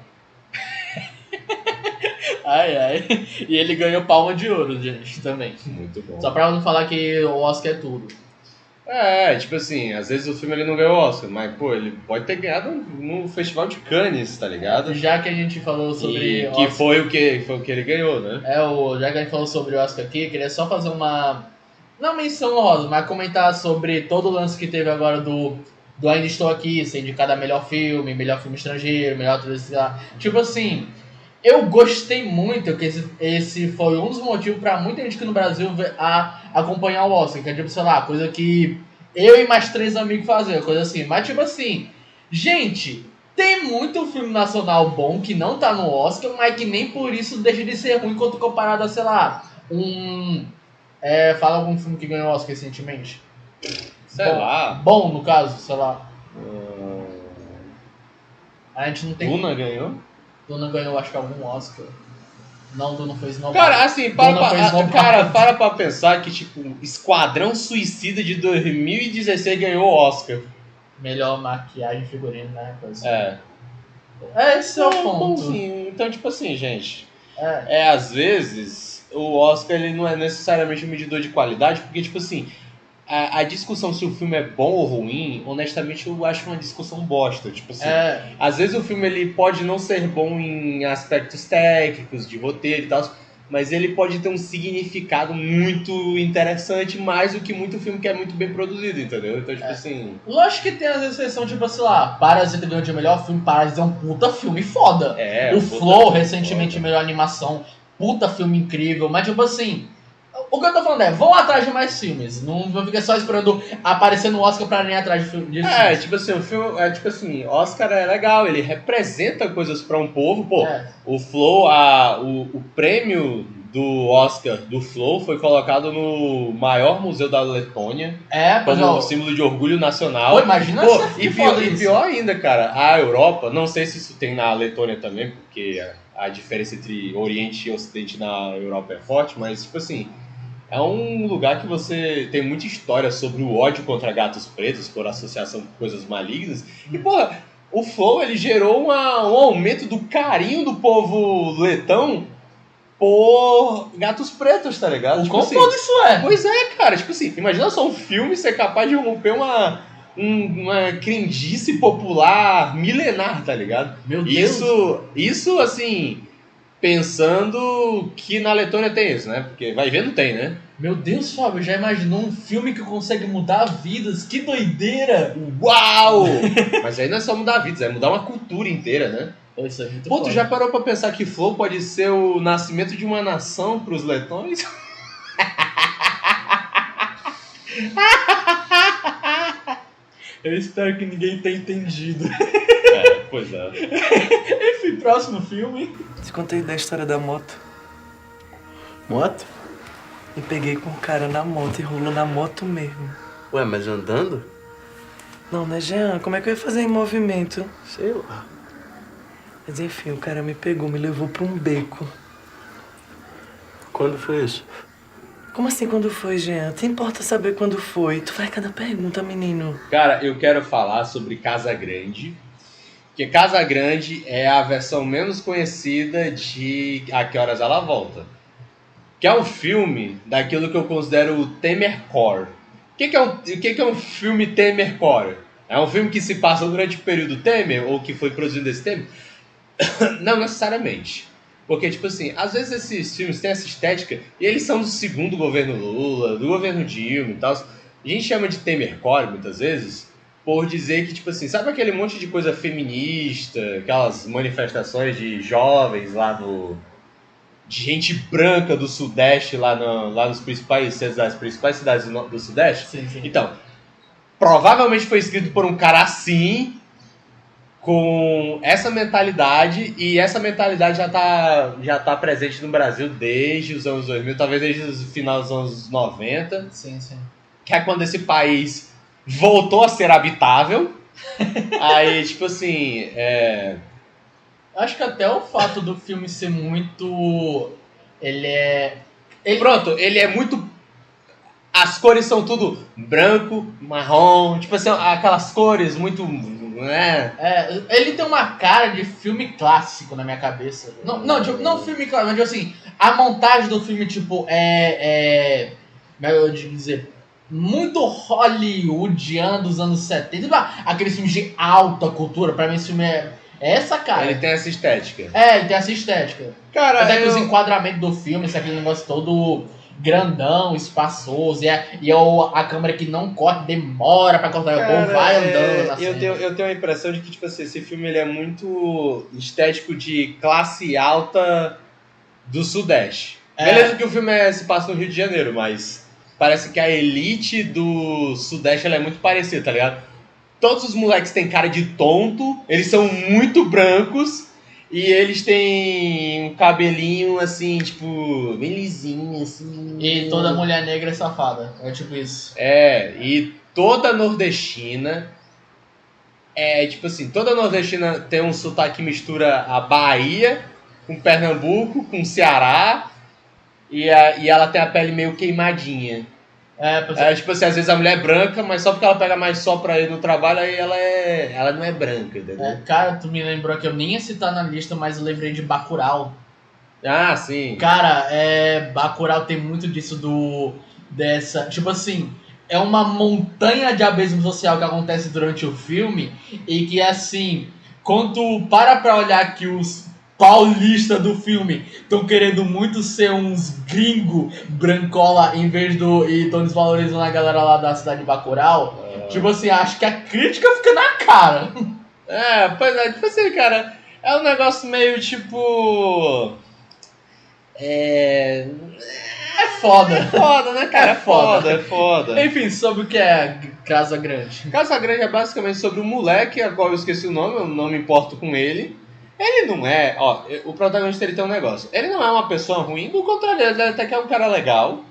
E ele ganhou palma de ouro, gente, também. Muito bom. Só pra não falar que o Oscar é tudo. Tipo assim, às vezes o filme ele não ganhou o Oscar, mas, pô, ele pode ter ganhado no Festival de Cannes, tá ligado? Já que a gente falou sobre... que foi o que ele ganhou, né? Já que a gente falou sobre o Oscar aqui, eu queria só fazer não menção honrosa, mas comentar sobre todo o lance que teve agora do Ainda Estou Aqui, ser indicado a melhor filme estrangeiro, melhor tudo isso lá. Tipo assim... Eu gostei muito, que esse foi um dos motivos pra muita gente aqui no Brasil acompanhar o Oscar, que é tipo, sei lá, coisa que eu e mais 3 amigos faziam, coisa assim. Mas tipo assim, gente, tem muito filme nacional bom que não tá no Oscar, mas que nem por isso deixa de ser ruim quando comparado a, sei lá, fala algum filme que ganhou o Oscar recentemente. Sei lá. Bom, no caso, sei lá. A gente não tem... Duna ganhou? Duna ganhou, acho que algum Oscar. Não, Duna foi esnobado. Cara, assim, para pra pensar que, tipo, Esquadrão Suicida de 2016 ganhou o Oscar. Melhor maquiagem, figurino, né? Esse é o ponto. Bonzinho. Então, tipo assim, gente, às vezes, o Oscar ele não é necessariamente um medidor de qualidade, porque, tipo assim, a discussão se o filme é bom ou ruim, honestamente, eu acho uma discussão bosta. Tipo assim, às vezes o filme ele pode não ser bom em aspectos técnicos, de roteiro e tal, mas ele pode ter um significado muito interessante, mais do que muito filme que é muito bem produzido, entendeu? Então, tipo assim... Lógico que tem as exceções, tipo, sei lá, Parasita ganhou de melhor filme, Parasita é um puta filme foda. O Flow, recentemente, melhor animação, puta filme incrível, mas tipo assim... O que eu tô falando é, vão atrás de mais filmes, não fica só esperando aparecer no Oscar pra nem atrás de filmes. Tipo assim, o filme, Oscar é legal, ele representa coisas pra um povo, pô. O Flow, o prêmio do Oscar do Flow foi colocado no maior museu da Letônia, como símbolo de orgulho nacional. Pô, imagina e pior ainda, cara, a Europa, não sei se isso tem na Letônia também, porque a diferença entre Oriente e Ocidente na Europa é forte, mas tipo assim, é um lugar que você tem muita história sobre o ódio contra gatos pretos por associação com coisas malignas. E, porra, o Flow, ele gerou um aumento do carinho do povo letão por gatos pretos, tá ligado? Tipo assim, foda isso é? Pois é, cara. Tipo assim, imagina só um filme ser capaz de romper uma crendice popular milenar, tá ligado? Meu Deus! Isso assim... Pensando que na Letônia tem isso, né? Porque vai ver, não tem, né? Meu Deus, Fábio, já imaginou um filme que consegue mudar vidas? Que doideira! Uau! Mas aí não é só mudar vidas, é mudar uma cultura inteira, né? Isso é muito Pô, tu já parou pra pensar que Flow pode ser o nascimento de uma nação pros letões? Eu espero que ninguém tenha entendido. Pois é. Enfim, próximo filme. Te contei da história da moto. Moto? Me peguei com o cara na moto e rolou na moto mesmo. Ué, mas andando? Não, né, Jean? Como é que eu ia fazer em movimento? Sei lá. Mas enfim, o cara me pegou, me levou pra um beco. Quando foi isso? Como assim quando foi, Jean? Te importa saber quando foi? Tu vai cada pergunta, menino. Cara, eu quero falar sobre Casa Grande. Porque Casa Grande é a versão menos conhecida de A Que Horas Ela Volta. Que é um filme daquilo que eu considero o Temercore. O que é um filme Temercore? É um filme que se passa durante o período Temer, ou que foi produzido desse Temer? Não necessariamente. Porque, tipo assim, às vezes esses filmes têm essa estética e eles são do segundo governo Lula, do governo Dilma e tal. A gente chama de Temercore, muitas vezes, por dizer que, tipo assim, sabe aquele monte de coisa feminista, aquelas manifestações de jovens lá de gente branca do Sudeste, lá nos principais cidades do Sudeste? Sim. Então, provavelmente foi escrito por um cara assim, com essa mentalidade, e essa mentalidade já tá presente no Brasil desde os anos 2000, talvez desde o final dos anos 90. Sim. Que é quando esse país voltou a ser habitável. Aí, tipo assim, Acho que até o fato do filme ser muito... Pronto, ele é muito... As cores são tudo branco, marrom, tipo assim, aquelas cores muito... Né? Ele tem uma cara de filme clássico na minha cabeça. Não filme clássico, mas assim, a montagem do filme, tipo, como é que eu digo dizer... muito hollywoodiano dos anos 70. Aqueles filmes de alta cultura. Pra mim esse filme é essa cara. Ele tem essa estética. Ele tem essa estética. Cara, até que os enquadramentos do filme, aquele negócio todo grandão, espaçoso. E a câmera que não corta, demora pra cortar. O povo vai andando assim. Eu tenho a impressão de que, tipo assim, esse filme ele é muito estético de classe alta do Sudeste. Beleza que o filme se passa no Rio de Janeiro, mas... Parece que a elite do Sudeste ela é muito parecida, tá ligado? Todos os moleques têm cara de tonto, eles são muito brancos e eles têm um cabelinho assim, tipo, bem lisinho, assim. E toda mulher negra é safada, é tipo isso. E toda nordestina tipo assim, toda nordestina tem um sotaque que mistura a Bahia com Pernambuco, com Ceará. E ela tem a pele meio queimadinha. Tipo assim, às vezes a mulher é branca, mas só porque ela pega mais sol pra ir no trabalho, aí ela não é branca, entendeu? Cara, tu me lembrou que eu nem ia citar na lista, mas eu lembrei de Bacurau. Ah, sim. Cara, Bacurau tem muito disso dessa... Tipo assim, é uma montanha de abismo social que acontece durante o filme e que, assim, quando tu para pra olhar que os paulista do filme estão querendo muito ser uns gringo brancola em vez do... E estão desvalorizando a galera lá da cidade de Bacurau. Tipo assim, acho que a crítica fica na cara. Pois é, tipo assim, cara, é um negócio meio tipo... É foda, né, cara? É foda. Enfim, sobre o que é Casa Grande. Casa Grande é basicamente sobre um moleque, a qual eu esqueci o nome, eu não me importo com ele. Ele não é, o protagonista ele tem um negócio. Ele não é uma pessoa ruim, do contrário, ele até que é um cara legal,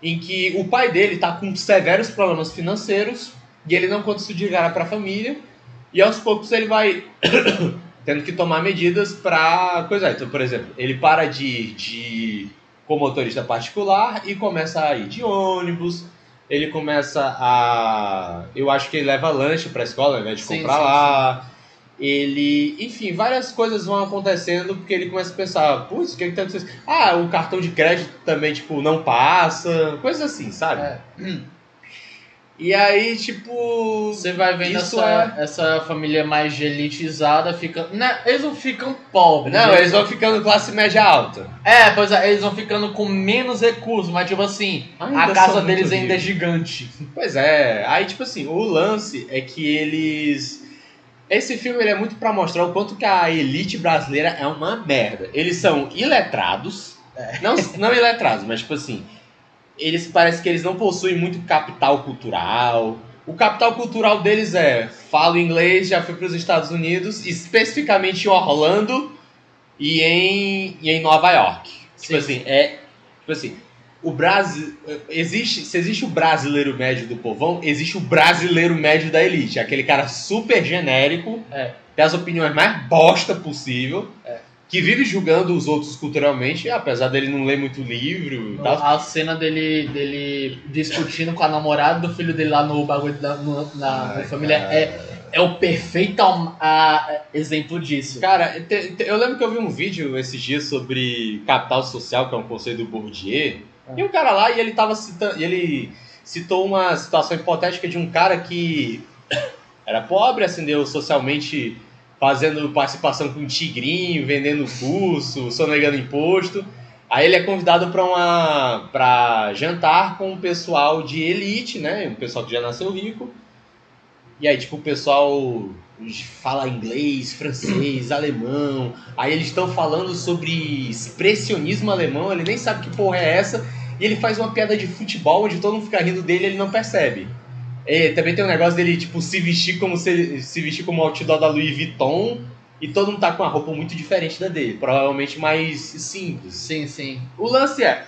em que o pai dele tá com severos problemas financeiros e ele não conseguiu ligar pra família, e aos poucos ele vai tendo que tomar medidas pra coisa. Então, por exemplo, ele para de como motorista particular e começa a ir de ônibus, ele começa a... Eu acho que ele leva lanche pra escola ao invés de comprar lá. Sim. Ele... Enfim, várias coisas vão acontecendo porque ele começa a pensar, putz, o que tá acontecendo? O cartão de crédito também, tipo, não passa, coisas assim, sabe? E aí, tipo... Você vai vendo essa família mais elitizada, fica... Né, eles não ficam pobres. Não, eles vão ficando classe média alta. Pois é, eles vão ficando com menos recursos, mas tipo assim, a casa deles ainda é gigante. Pois é, aí tipo assim, o lance é que eles... Esse filme ele é muito pra mostrar o quanto que a elite brasileira é uma merda. Eles são iletrados, não iletrados, mas tipo assim... Eles parece que eles não possuem muito capital cultural. O capital cultural deles falo inglês, já fui para os Estados Unidos, especificamente em Orlando e em Nova York. Tipo assim, o Brasil se existe o brasileiro médio do povão, existe o brasileiro médio da elite, aquele cara super genérico, tem as opiniões mais bosta possível. Que vive julgando os outros culturalmente, apesar dele não ler muito livro e tal. A cena dele discutindo com a namorada do filho dele lá no bagulho na família é o perfeito exemplo disso. Cara, eu lembro que eu vi um vídeo esses dias sobre capital social, que é um conceito do Bourdieu, e um cara lá, e ele tava citando, ele citou uma situação hipotética de um cara que era pobre, ascendeu socialmente... fazendo participação com um tigrinho, vendendo curso, sonegando imposto. Aí ele é convidado para jantar com um pessoal de elite, né? Um pessoal que já nasceu rico. E aí, tipo, o pessoal fala inglês, francês, alemão. Aí eles estão falando sobre expressionismo alemão, ele nem sabe que porra é essa. E ele faz uma piada de futebol onde todo mundo fica rindo dele e ele não percebe. Também tem um negócio dele, tipo, se vestir como outdoor da Louis Vuitton e todo mundo tá com uma roupa muito diferente da dele, provavelmente mais simples. Sim. O lance às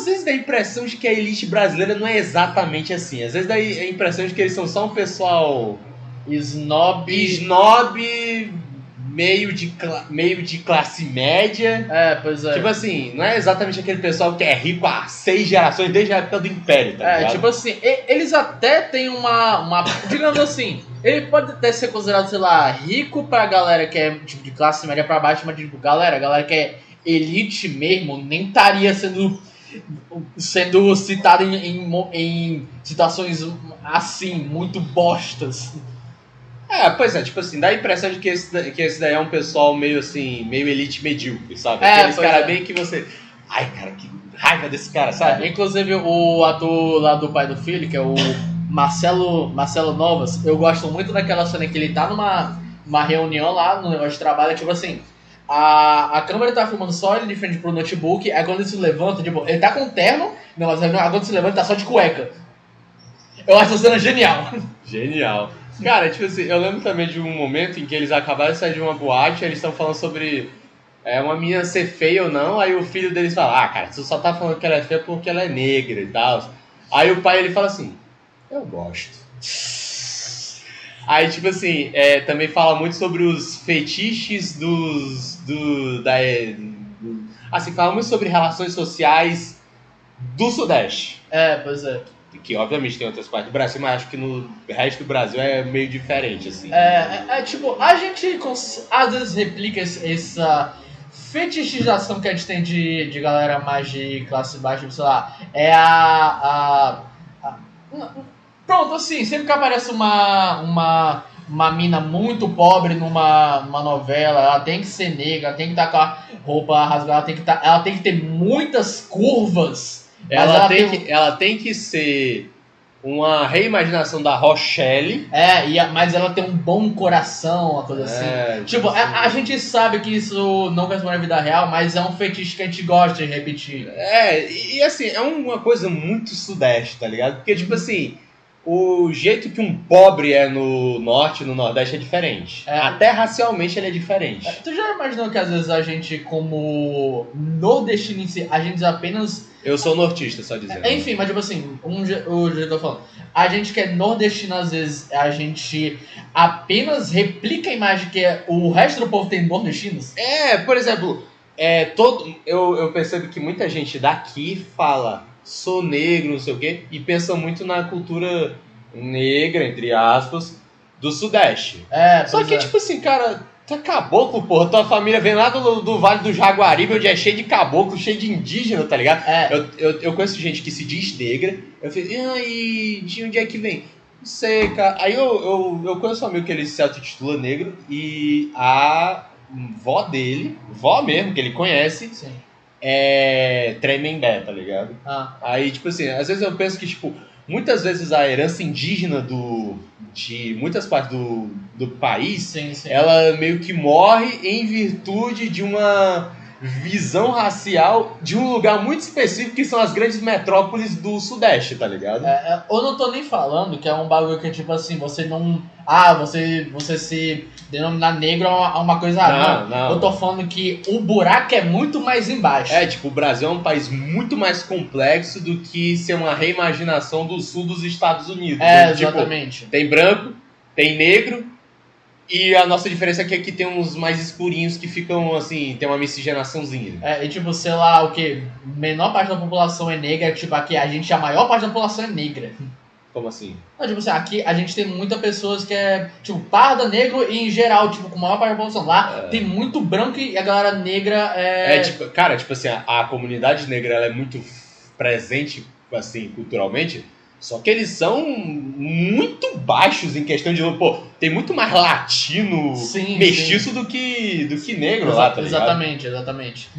vezes dá a impressão de que a elite brasileira não é exatamente assim. Às vezes dá a impressão de que eles são só um pessoal snob meio de classe média. Pois é. Tipo assim, não é exatamente aquele pessoal que é rico há 6 gerações desde a época do Império, tá ligado? Tipo assim, eles até têm uma digamos assim, ele pode até ser considerado, sei lá, rico pra galera que é tipo de classe média pra baixo, mas tipo, galera que é elite mesmo, nem estaria sendo citado em situações assim, muito bostas. Pois é, tipo assim, dá a impressão de que esse daí é um pessoal meio assim, meio elite medíocre, sabe? Aqueles caras bem que você... Ai, cara, que raiva desse cara, sabe? Inclusive, o ator lá do pai do filho, que é o Marcelo Novas, eu gosto muito daquela cena que ele tá numa reunião lá, no negócio de trabalho, tipo assim, a câmera tá filmando só ele de frente pro notebook, aí quando ele se levanta, tipo, ele tá com terno, mas quando se levanta, tá só de cueca. Eu acho essa cena genial. Genial. Cara, tipo assim, eu lembro também de um momento em que eles acabaram de sair de uma boate, eles estão falando sobre uma menina ser feia ou não, aí o filho deles fala, cara, você só tá falando que ela é feia porque ela é negra e tal. Aí o pai, ele fala assim, eu gosto. Aí, tipo assim, também fala muito sobre os fetiches assim, fala muito sobre relações sociais do Sudeste. Pois é. Que obviamente tem outras partes do Brasil, mas acho que no resto do Brasil é meio diferente, assim. Tipo, a gente às vezes replica essa fetichização que a gente tem de galera mais de classe baixa, sei lá, pronto, assim, sempre que aparece uma uma mina muito pobre numa novela, ela tem que ser negra, ela tem que estar com a roupa rasgada, ela tem que ter muitas curvas. Ela tem que ser uma reimaginação da Rochelle. Mas ela tem um bom coração, uma coisa assim. Tipo, a gente sabe que isso não corresponde à vida real, mas é um fetiche que a gente gosta de repetir. E assim, é uma coisa muito sudeste, tá ligado? Porque, tipo assim, o jeito que um pobre é no norte e no nordeste é diferente. Até racialmente ele é diferente. Tu já imaginou que às vezes a gente, como nordestino em si, a gente apenas... Eu sou nortista, só dizendo. Enfim, mas tipo assim, o jeito que eu tô falando. A gente que é nordestino, às vezes, a gente apenas replica a imagem que o resto do povo tem nordestinos. Por exemplo, eu percebo que muita gente daqui fala sou negro, não sei o quê, e pensa muito na cultura negra, entre aspas, do sudeste. Só que, tipo assim, cara... Tu é caboclo, porra. Tua família vem lá do Vale do Jaguaribe, onde é cheio de caboclo, cheio de indígena, tá ligado? Eu conheço gente que se diz negra. Eu falei, de onde é que vem? Não sei, cara. Aí eu conheço um amigo que ele se autotitula negro e a vó dele, vó mesmo, que ele conhece, sim, é Tremembé, tá ligado? Aí, tipo assim, às vezes eu penso que, tipo, muitas vezes a herança indígena de muitas partes do país, sim. Ela meio que morre em virtude de uma visão racial de um lugar muito específico, que são as grandes metrópoles do sudeste, tá ligado? Eu não tô nem falando que é um bagulho que, tipo assim, você não... você se denominar negro é uma coisa... Não. Eu tô falando que o buraco é muito mais embaixo. Tipo, o Brasil é um país muito mais complexo do que ser uma reimaginação do sul dos Estados Unidos. Exatamente. Tipo, tem branco, tem negro, e a nossa diferença aqui é que tem uns mais escurinhos que ficam, assim, tem uma miscigenaçãozinha. E tipo, sei lá, o que? Menor parte da população é negra, tipo, aqui a maior parte da população é negra. Como assim? Tipo assim, aqui a gente tem muitas pessoas que é, tipo, parda, negro e em geral, tipo, com a maior parte da população. Lá tem muito branco e a galera negra tipo assim, a comunidade negra, ela é muito presente, assim, culturalmente, só que eles são muito baixos em questão de, tem muito mais latino, mestiço do que negro lá, tá ligado? Exatamente.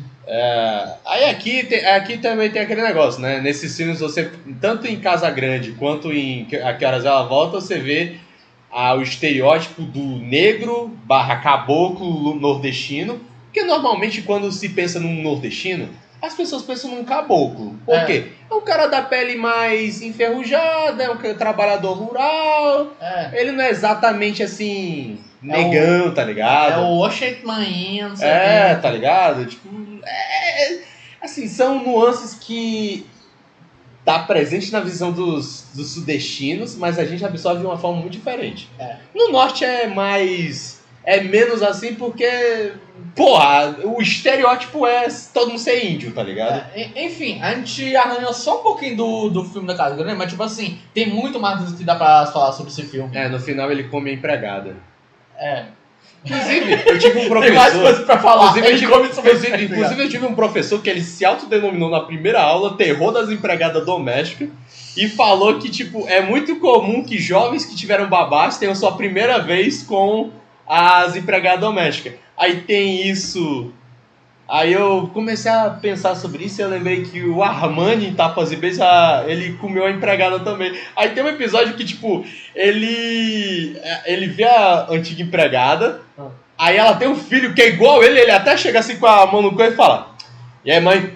Aí aqui também tem aquele negócio, né? Nesses filmes, você, tanto em Casa Grande quanto em A Que Horas Ela Volta, você vê o estereótipo do negro / caboclo nordestino, porque normalmente quando se pensa num nordestino, as pessoas pensam num caboclo. Por quê? É um cara da pele mais enferrujada, é um trabalhador rural, ele não é exatamente assim, negão, tá ligado? É o Oxente Maninho, não sei tá ligado? Tipo, assim, são nuances que tá presente na visão dos sudestinos, mas a gente absorve de uma forma muito diferente. No norte é menos assim porque, o estereótipo é todo mundo ser índio, tá ligado? Enfim, a gente arranhou só um pouquinho do filme da Casa Grande, mas tipo assim, tem muito mais do que dá pra falar sobre esse filme. No final ele come a empregada. Inclusive, eu tive um professor... Tem mais coisas pra falar. Inclusive, eu tive um professor que ele se autodenominou na primeira aula terror das empregadas domésticas e falou que, tipo, é muito comum que jovens que tiveram babás tenham sua primeira vez com as empregadas domésticas. Aí tem isso... Aí eu comecei a pensar sobre isso e eu lembrei que o Armani em Tapas e Beijos, ele comeu a empregada também. Aí tem um episódio que, tipo, ele vê a antiga empregada, aí ela tem um filho que é igual ele até chega assim com a mão no cu e fala: "E aí, mãe?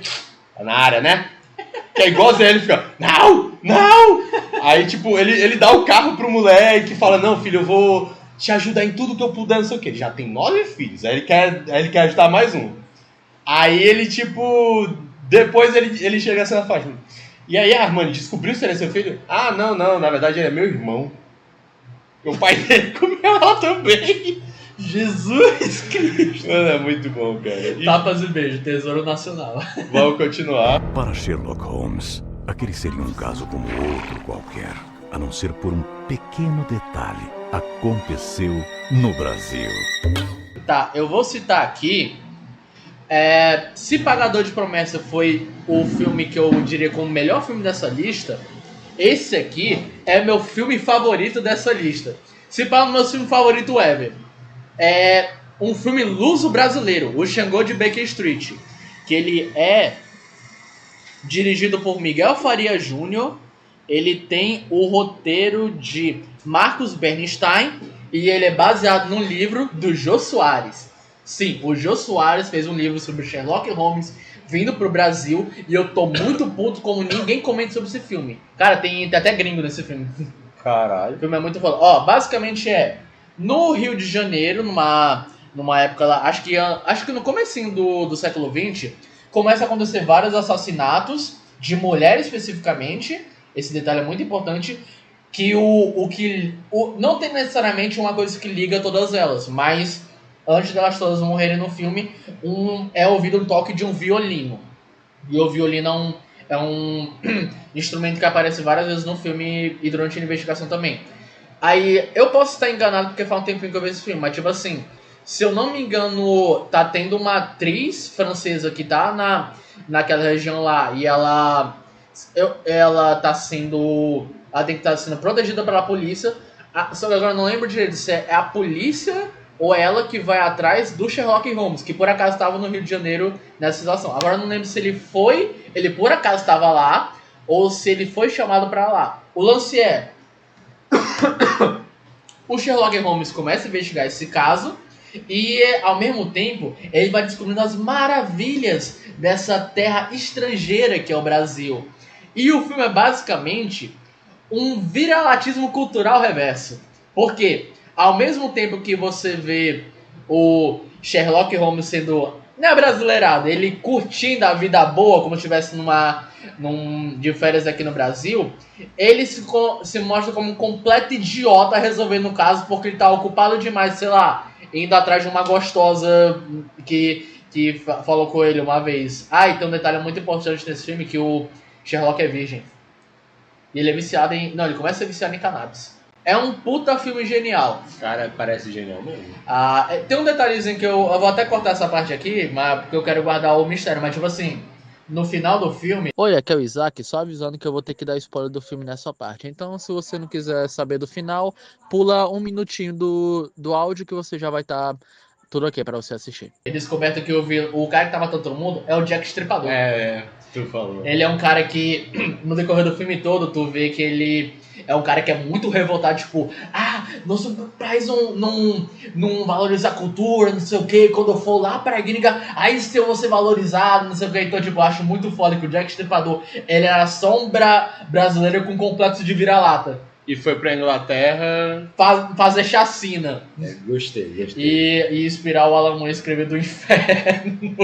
Tá na área, né?" Que é igualzinho, ele fica: "Não! Aí, tipo, ele dá o carro pro moleque e fala: "Não, filho, eu vou te ajudar em tudo que eu puder, não sei o quê." Ele já tem 9 filhos, aí ele quer ajudar mais um. Aí ele, tipo, depois ele chega assim na faixa: "E aí, Armani, descobriu se ele é seu filho?" "Ah, não, na verdade ele é meu irmão." O pai dele comeu ela também. Jesus Cristo. Mano, é muito bom, cara. Tapas e Beijos, Tesouro Nacional. Vamos continuar. Para Sherlock Holmes, aquele seria um caso como outro qualquer, a não ser por um pequeno detalhe. Aconteceu no Brasil. Tá, eu vou citar aqui. Se Pagador de Promessa foi o filme que eu diria como o melhor filme dessa lista, esse aqui é meu filme favorito dessa lista. Se fala no meu filme favorito ever. É um filme luso-brasileiro, o Xangô de Baker Street. Que ele é dirigido por Miguel Faria Júnior. Ele tem o roteiro de Marcos Bernstein e ele é baseado num livro do Jô Soares. Sim, o Jô Soares fez um livro sobre Sherlock Holmes vindo pro Brasil e eu tô muito puto como ninguém comenta sobre esse filme. Cara, tem até gringo nesse filme. Caralho. O filme é muito foda. Ó, basicamente é no Rio de Janeiro, numa época lá, acho que no comecinho do século XX, começa a acontecer vários assassinatos de mulheres especificamente. Esse detalhe é muito importante, que não tem necessariamente uma coisa que liga todas elas, mas antes delas todas morrerem no filme, é ouvido um toque de um violino. E o violino é um instrumento que aparece várias vezes no filme e durante a investigação também. Aí, eu posso estar enganado porque faz um tempinho que eu vi esse filme, mas tipo assim, se eu não me engano, tá tendo uma atriz francesa que tá naquela região lá e ela tá sendo... Ela tem que estar sendo protegida pela polícia. Só que agora eu não lembro direito se é a polícia ou ela que vai atrás do Sherlock Holmes, que por acaso estava no Rio de Janeiro nessa situação. Agora eu não lembro se ele por acaso estava lá ou se ele foi chamado para lá. O lance é... o Sherlock Holmes começa a investigar esse caso e, ao mesmo tempo, ele vai descobrindo as maravilhas dessa terra estrangeira que é o Brasil. E o filme é basicamente um viralatismo cultural reverso. Porque, ao mesmo tempo que você vê o Sherlock Holmes sendo, não é brasileirado, ele curtindo a vida boa, como se estivesse de férias aqui no Brasil, ele se mostra como um completo idiota resolvendo o caso porque ele tá ocupado demais, sei lá, indo atrás de uma gostosa que falou com ele uma vez. E tem um detalhe muito importante nesse filme, que o Sherlock é virgem. E ele é viciado em... Não, ele começa a ser viciado em cannabis. É um puta filme genial. Cara, parece genial mesmo. Tem um detalhezinho que eu vou até cortar essa parte aqui, mas porque eu quero guardar o mistério, mas tipo assim, no final do filme... Oi, aqui é o Isaac, só avisando que eu vou ter que dar spoiler do filme nessa parte. Então, se você não quiser saber do final, pula um minutinho do áudio que você já vai estar tudo aqui pra você assistir. É descoberto que o cara que tá matando todo mundo é o Jack Stripador. Tu falou. Ele é um cara que, no decorrer do filme todo, tu vê que ele é um cara que é muito revoltado, tipo, nosso país não valoriza a cultura, não sei o que, quando eu for lá pra gringa, aí se eu vou ser valorizado, não sei o que. Então, tipo, eu acho muito foda que o Jack Stripador, ele era só um brasileiro com complexo de vira-lata. E foi pra Inglaterra... fazer chacina. Gostei. E inspirar o Alan Moore a escrever do inferno.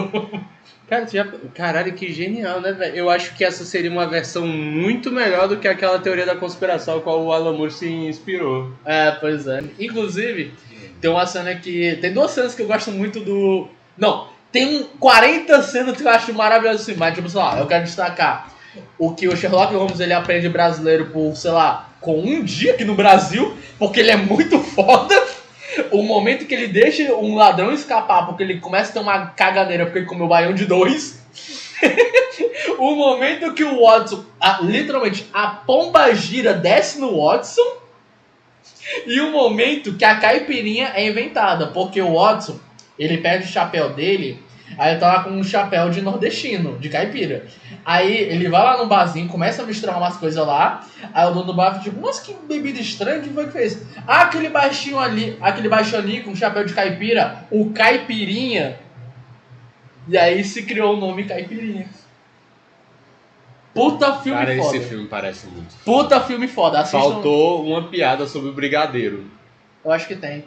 Cara, caralho, que genial, né, velho? Eu acho que essa seria uma versão muito melhor do que aquela teoria da conspiração com a qual o Alan Moore se inspirou. Pois é. Inclusive, tem uma cena que... Tem duas cenas que eu gosto muito do... Não, tem 40 cenas que eu acho maravilhosas assim, mas, tipo, sei lá, eu quero destacar o que o Sherlock Holmes, ele aprende brasileiro por, sei lá, com um dia aqui no Brasil, porque ele é muito foda. O momento que ele deixa um ladrão escapar, porque ele começa a ter uma caganeira porque ele comeu baião de 2. O momento que o Watson, literalmente, a pomba gira desce no Watson. E o momento que a caipirinha é inventada, porque o Watson, ele perde o chapéu dele, aí ele tá lá com um chapéu de nordestino, de caipira. Aí ele vai lá no barzinho, começa a misturar umas coisas lá. Aí o dono do bar fica tipo, nossa, que bebida estranha, o que foi que fez? Aquele baixinho ali com chapéu de caipira, o Caipirinha. E aí se criou o nome Caipirinha. Puta filme foda. Cara, esse filme parece muito. Puta filme foda. Assistam. Faltou uma piada sobre o brigadeiro. Eu acho que tem.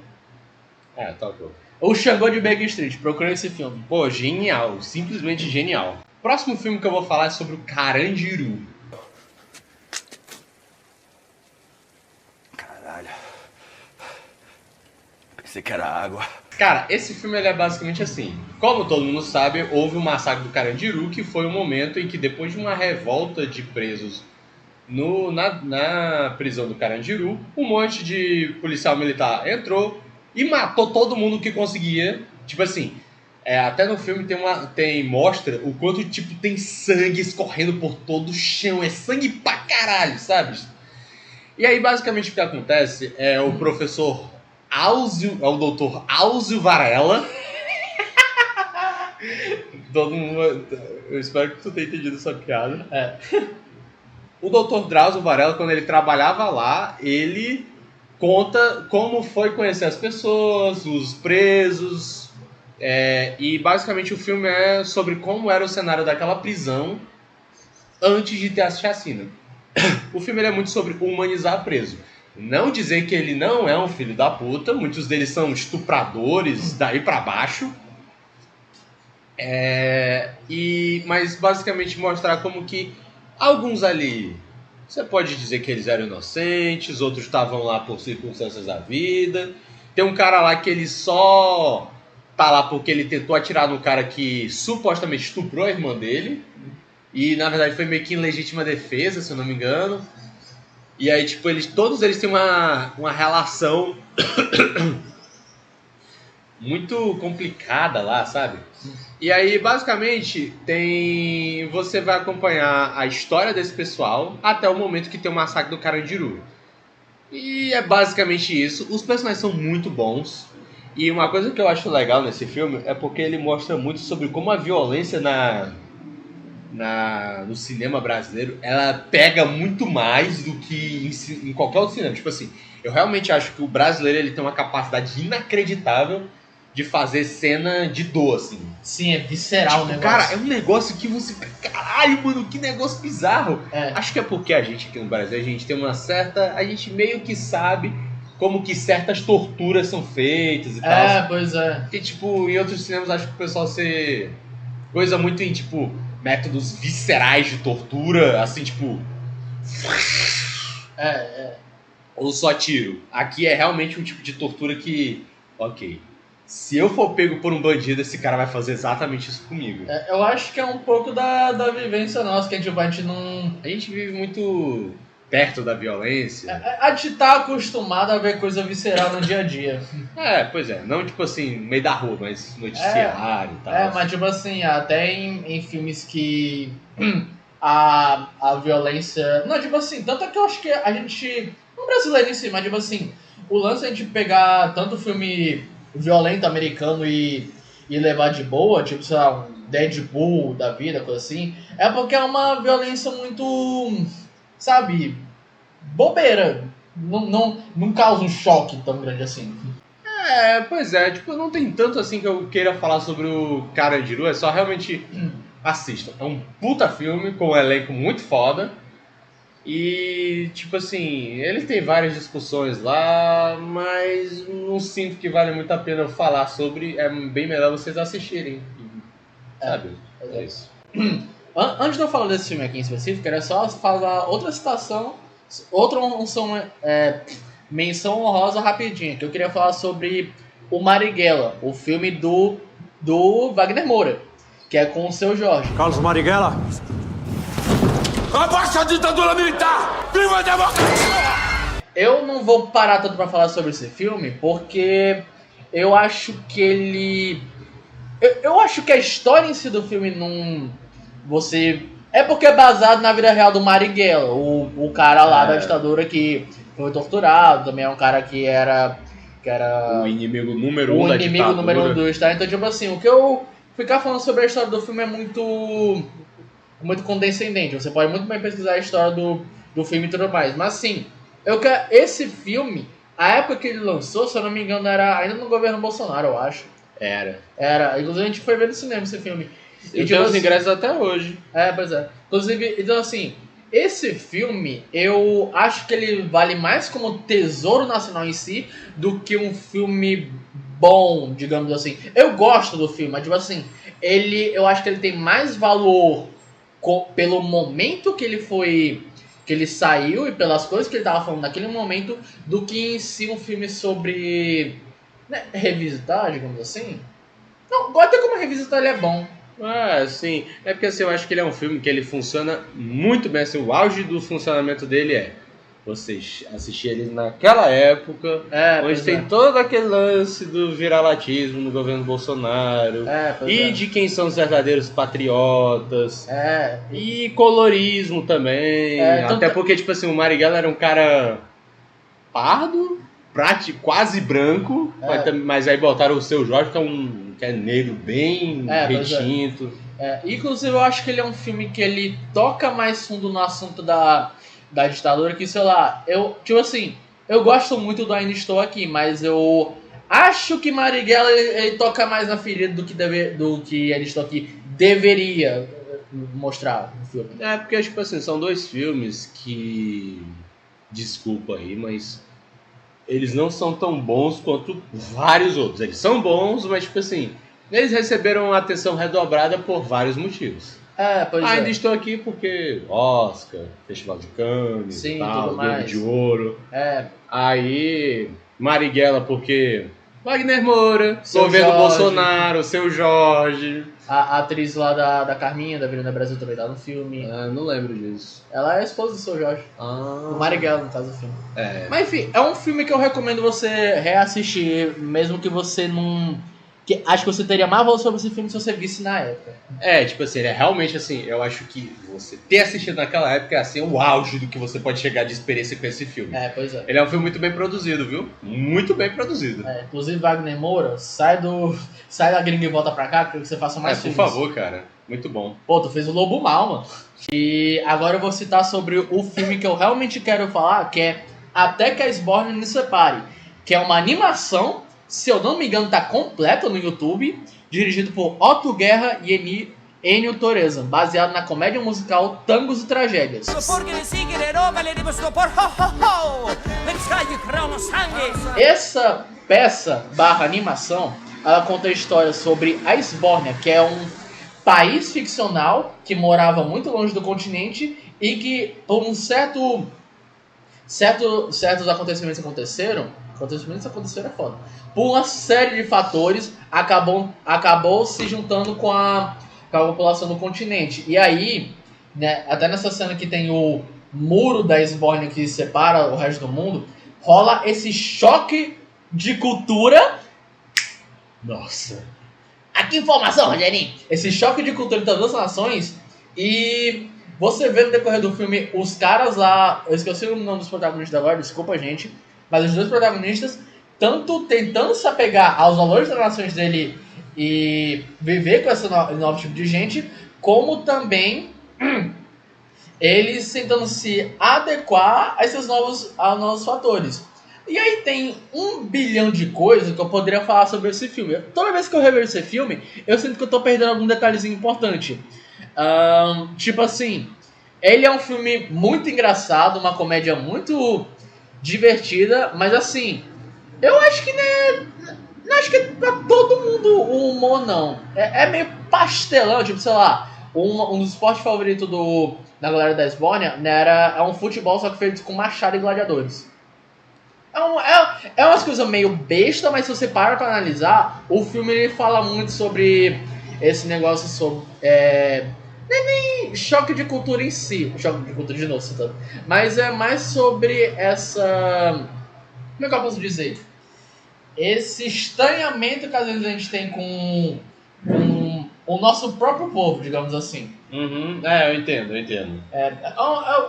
Faltou. O Xangô de Baker Street, procura esse filme. Pô, genial, simplesmente genial. Próximo filme que eu vou falar é sobre o Carandiru. Caralho. Pensei que era água. Cara, esse filme ele é basicamente assim. Como todo mundo sabe, houve o massacre do Carandiru, que foi o momento em que, depois de uma revolta de presos na prisão do Carandiru, um monte de policial militar entrou e matou todo mundo que conseguia. Tipo assim, até no filme mostra o quanto tipo, tem sangue escorrendo por todo o chão. É sangue pra caralho, sabe? E aí, basicamente, o que acontece é o professor Áuzio, é o doutor Áuzio Varela. Todo mundo, eu espero que tu tenha entendido essa piada. O doutor Drauzio Varela, quando ele trabalhava lá, ele conta como foi conhecer as pessoas, os presos. E basicamente o filme é sobre como era o cenário daquela prisão antes de ter a chacina. O filme ele é muito sobre humanizar preso. Não dizer que ele não é um filho da puta, muitos deles são estupradores daí pra baixo. Mas basicamente mostrar como que alguns ali, você pode dizer que eles eram inocentes, outros estavam lá por circunstâncias da vida. Tem um cara lá que ele só tá lá porque ele tentou atirar no cara que supostamente estuprou a irmã dele. E na verdade foi meio que em legítima defesa, se eu não me engano. E aí, tipo, todos eles têm uma relação muito complicada lá, sabe? E aí, basicamente, você vai acompanhar a história desse pessoal até o momento que tem o massacre do Carandiru. E é basicamente isso. Os personagens são muito bons. E uma coisa que eu acho legal nesse filme é porque ele mostra muito sobre como a violência no cinema brasileiro, ela pega muito mais do que em qualquer outro cinema. Tipo assim, eu realmente acho que o brasileiro ele tem uma capacidade inacreditável de fazer cena de dor, assim. Sim, é visceral o negócio. Cara, é um negócio que você... Caralho, mano, que negócio bizarro. Acho que é porque a gente aqui no Brasil, a gente tem uma certa... A gente meio que sabe como que certas torturas são feitas e tal. Pois é. Porque, tipo, em outros cinemas, acho que o pessoal se... Coisa muito em, tipo, métodos viscerais de tortura, assim, tipo... Ou só tiro. Aqui é realmente um tipo de tortura que... Ok... Se eu for pego por um bandido, esse cara vai fazer exatamente isso comigo. Eu acho que é um pouco da vivência nossa, que a gente não... A gente vive muito perto da violência. A gente tá acostumado a ver coisa visceral no dia a dia. Pois é. Não tipo assim, no meio da rua, mas noticiário e tal. Mas tipo assim, até em filmes que a violência... Não, tipo assim, tanto é que eu acho que a gente... Não brasileiro em si, mas tipo assim, o lance é a gente pegar tanto filme... violento americano e levar de boa, tipo, sei lá, um Deadpool da vida, coisa assim, é porque é uma violência muito, sabe, bobeira. Não causa um choque tão grande assim. Pois é, tipo, não tem tanto assim que eu queira falar sobre o Carandiru, é só realmente assistam. É um puta filme com um elenco muito foda. E, tipo assim, ele tem várias discussões lá, mas não sinto que vale muito a pena eu falar sobre. É bem melhor vocês assistirem, sabe? É isso. Antes de eu falar desse filme aqui em específico, era só falar outra citação, menção honrosa rapidinho, que eu queria falar sobre o Marighella, o filme do Wagner Moura, que é com o Seu Jorge. Carlos Marighella. Abaixa a ditadura militar! Viva a democracia! Eu não vou parar tanto pra falar sobre esse filme, porque eu acho que ele... Eu acho que a história em si do filme não... É porque é baseado na vida real do Marighella, o cara lá da ditadura que foi torturado, também é um cara que era o inimigo número um da ditadura. O inimigo número um do Estado. Então, tipo assim, o que eu ficar falando sobre a história do filme é muito condescendente. Você pode muito bem pesquisar a história do filme e tudo mais. Mas assim, esse filme, a época que ele lançou, se eu não me engano, era ainda no governo Bolsonaro, eu acho. Era. Inclusive a gente foi ver no cinema esse filme. Eu tenho os ingressos até hoje. Pois é. Inclusive, então assim, esse filme, eu acho que ele vale mais como tesouro nacional em si do que um filme bom, digamos assim. Eu gosto do filme, mas tipo assim, eu acho que ele tem mais valor pelo momento que ele saiu e pelas coisas que ele tava falando naquele momento, do que em si um filme sobre revisitar, digamos assim. Não, até como revisitar ele é bom. Sim. É porque assim, eu acho que ele é um filme que ele funciona muito bem. Assim, o auge do funcionamento dele você assistir ele naquela época, onde tem todo aquele lance do viralatismo no governo Bolsonaro, de quem são os verdadeiros patriotas, e colorismo também, até porque, tipo assim, o Marighella era um cara pardo, quase branco, mas aí botaram o Seu Jorge, que é negro, bem retinto. Inclusive, eu acho que ele é um filme que ele toca mais fundo no assunto da ditadura, que, sei lá, eu gosto muito do Ainda Estou Aqui, mas eu acho que Marighella ele toca mais na ferida do que Ainda Estou Aqui deveria mostrar no filme. Porque, tipo assim, são dois filmes que, desculpa aí, mas eles não são tão bons quanto vários outros. Eles são bons, mas, tipo assim, eles receberam atenção redobrada por vários motivos. Ainda estou aqui porque Oscar, Festival de Cannes, sim, Globo de Ouro. Aí Marighella porque Wagner Moura, governo Bolsonaro, Seu Jorge. A atriz lá da Carminha, da Avenida Brasil, também tá no filme. Não lembro disso. Ela é a esposa do Seu Jorge. Do Marighella, no caso do filme. Mas enfim, é um filme que eu recomendo você reassistir, mesmo que você não... acho que você teria mais valor sobre esse filme se você visse na época. Tipo assim, realmente assim, eu acho que você ter assistido naquela época é assim, o auge do que você pode chegar de experiência com esse filme. Pois é. Ele é um filme muito bem produzido, viu? Muito bem produzido. Inclusive, Wagner Moura, sai da gringa e volta pra cá, que você faça mais filmes. Por favor, cara. Muito bom. Pô, tu fez o Lobo Mal, mano. E agora eu vou citar sobre o filme que eu realmente quero falar, que é Até que a Esbórnia nos Separe, que é uma animação, se eu não me engano, tá completa no YouTube, dirigido por Otto Guerra e Ennio Torres, baseado na comédia musical Tangos e Tragédias. Essa peça /animação, ela conta a história sobre a Esbórnia, que é um país ficcional que morava muito longe do continente e que, por um certos acontecimentos aconteceram é foda. Por uma série de fatores, acabou se juntando com a população do continente. E aí, né, até nessa cena que tem o muro da Esbórnia que separa o resto do mundo, rola esse choque de cultura. Nossa! Aqui informação, Rogerinho! Esse choque de cultura entre as duas nações. E você vê no decorrer do filme os caras lá... Eu esqueci o nome dos protagonistas agora, desculpa, gente. Mas os dois protagonistas, tanto tentando se apegar aos valores das nações dele e viver com esse novo tipo de gente, como também eles tentando se adequar a esses novos fatores. E aí tem 1 bilhão de coisas que eu poderia falar sobre esse filme. Toda vez que eu revejo esse filme, eu sinto que eu tô perdendo algum detalhezinho importante. Tipo assim, ele é um filme muito engraçado, uma comédia muito divertida, mas assim, eu acho que não acho que é pra todo mundo o humor, não. É meio pastelão, tipo, sei lá, um dos esportes favoritos da galera da Esbórnia, né, é um futebol, só que feito com machado e gladiadores. É umas coisas meio besta, mas se você para pra analisar, o filme ele fala muito sobre esse negócio sobre... Não é nem choque de cultura em si, choque de cultura de novo, citando, mas é mais sobre essa... Como é que eu posso dizer? Esse estranhamento que às vezes a gente tem com o nosso próprio povo, digamos assim. Eu entendo. É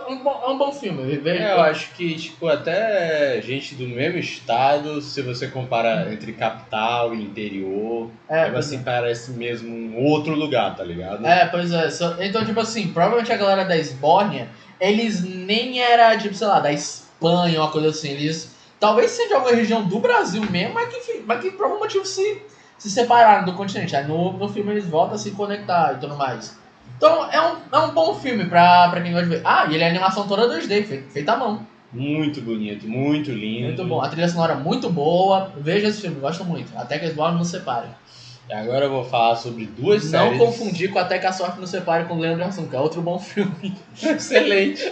um bom filme. Eu acho que, tipo, até gente do mesmo estado, se você compara entre capital e interior, assim, parece mesmo um outro lugar, tá ligado? Pois é. Então, tipo assim, provavelmente a galera da Esbórnia, eles nem era, tipo, sei lá, da Espanha, uma coisa assim. Eles talvez seja de alguma região do Brasil mesmo, mas que por algum motivo se separaram do continente. Aí no filme eles voltam a se conectar e tudo mais. Então é um bom filme pra quem gosta de ver. E ele é animação toda 2D, feita à mão. Muito bonito, muito lindo. Muito bom. A trilha sonora é muito boa. Veja esse filme, gosto muito. Até que a Esbórnia nos separe. E agora eu vou falar sobre duas séries. Não confundir com Até que a Sorte nos separe com Leandro Hassum, que é outro bom filme. Excelente.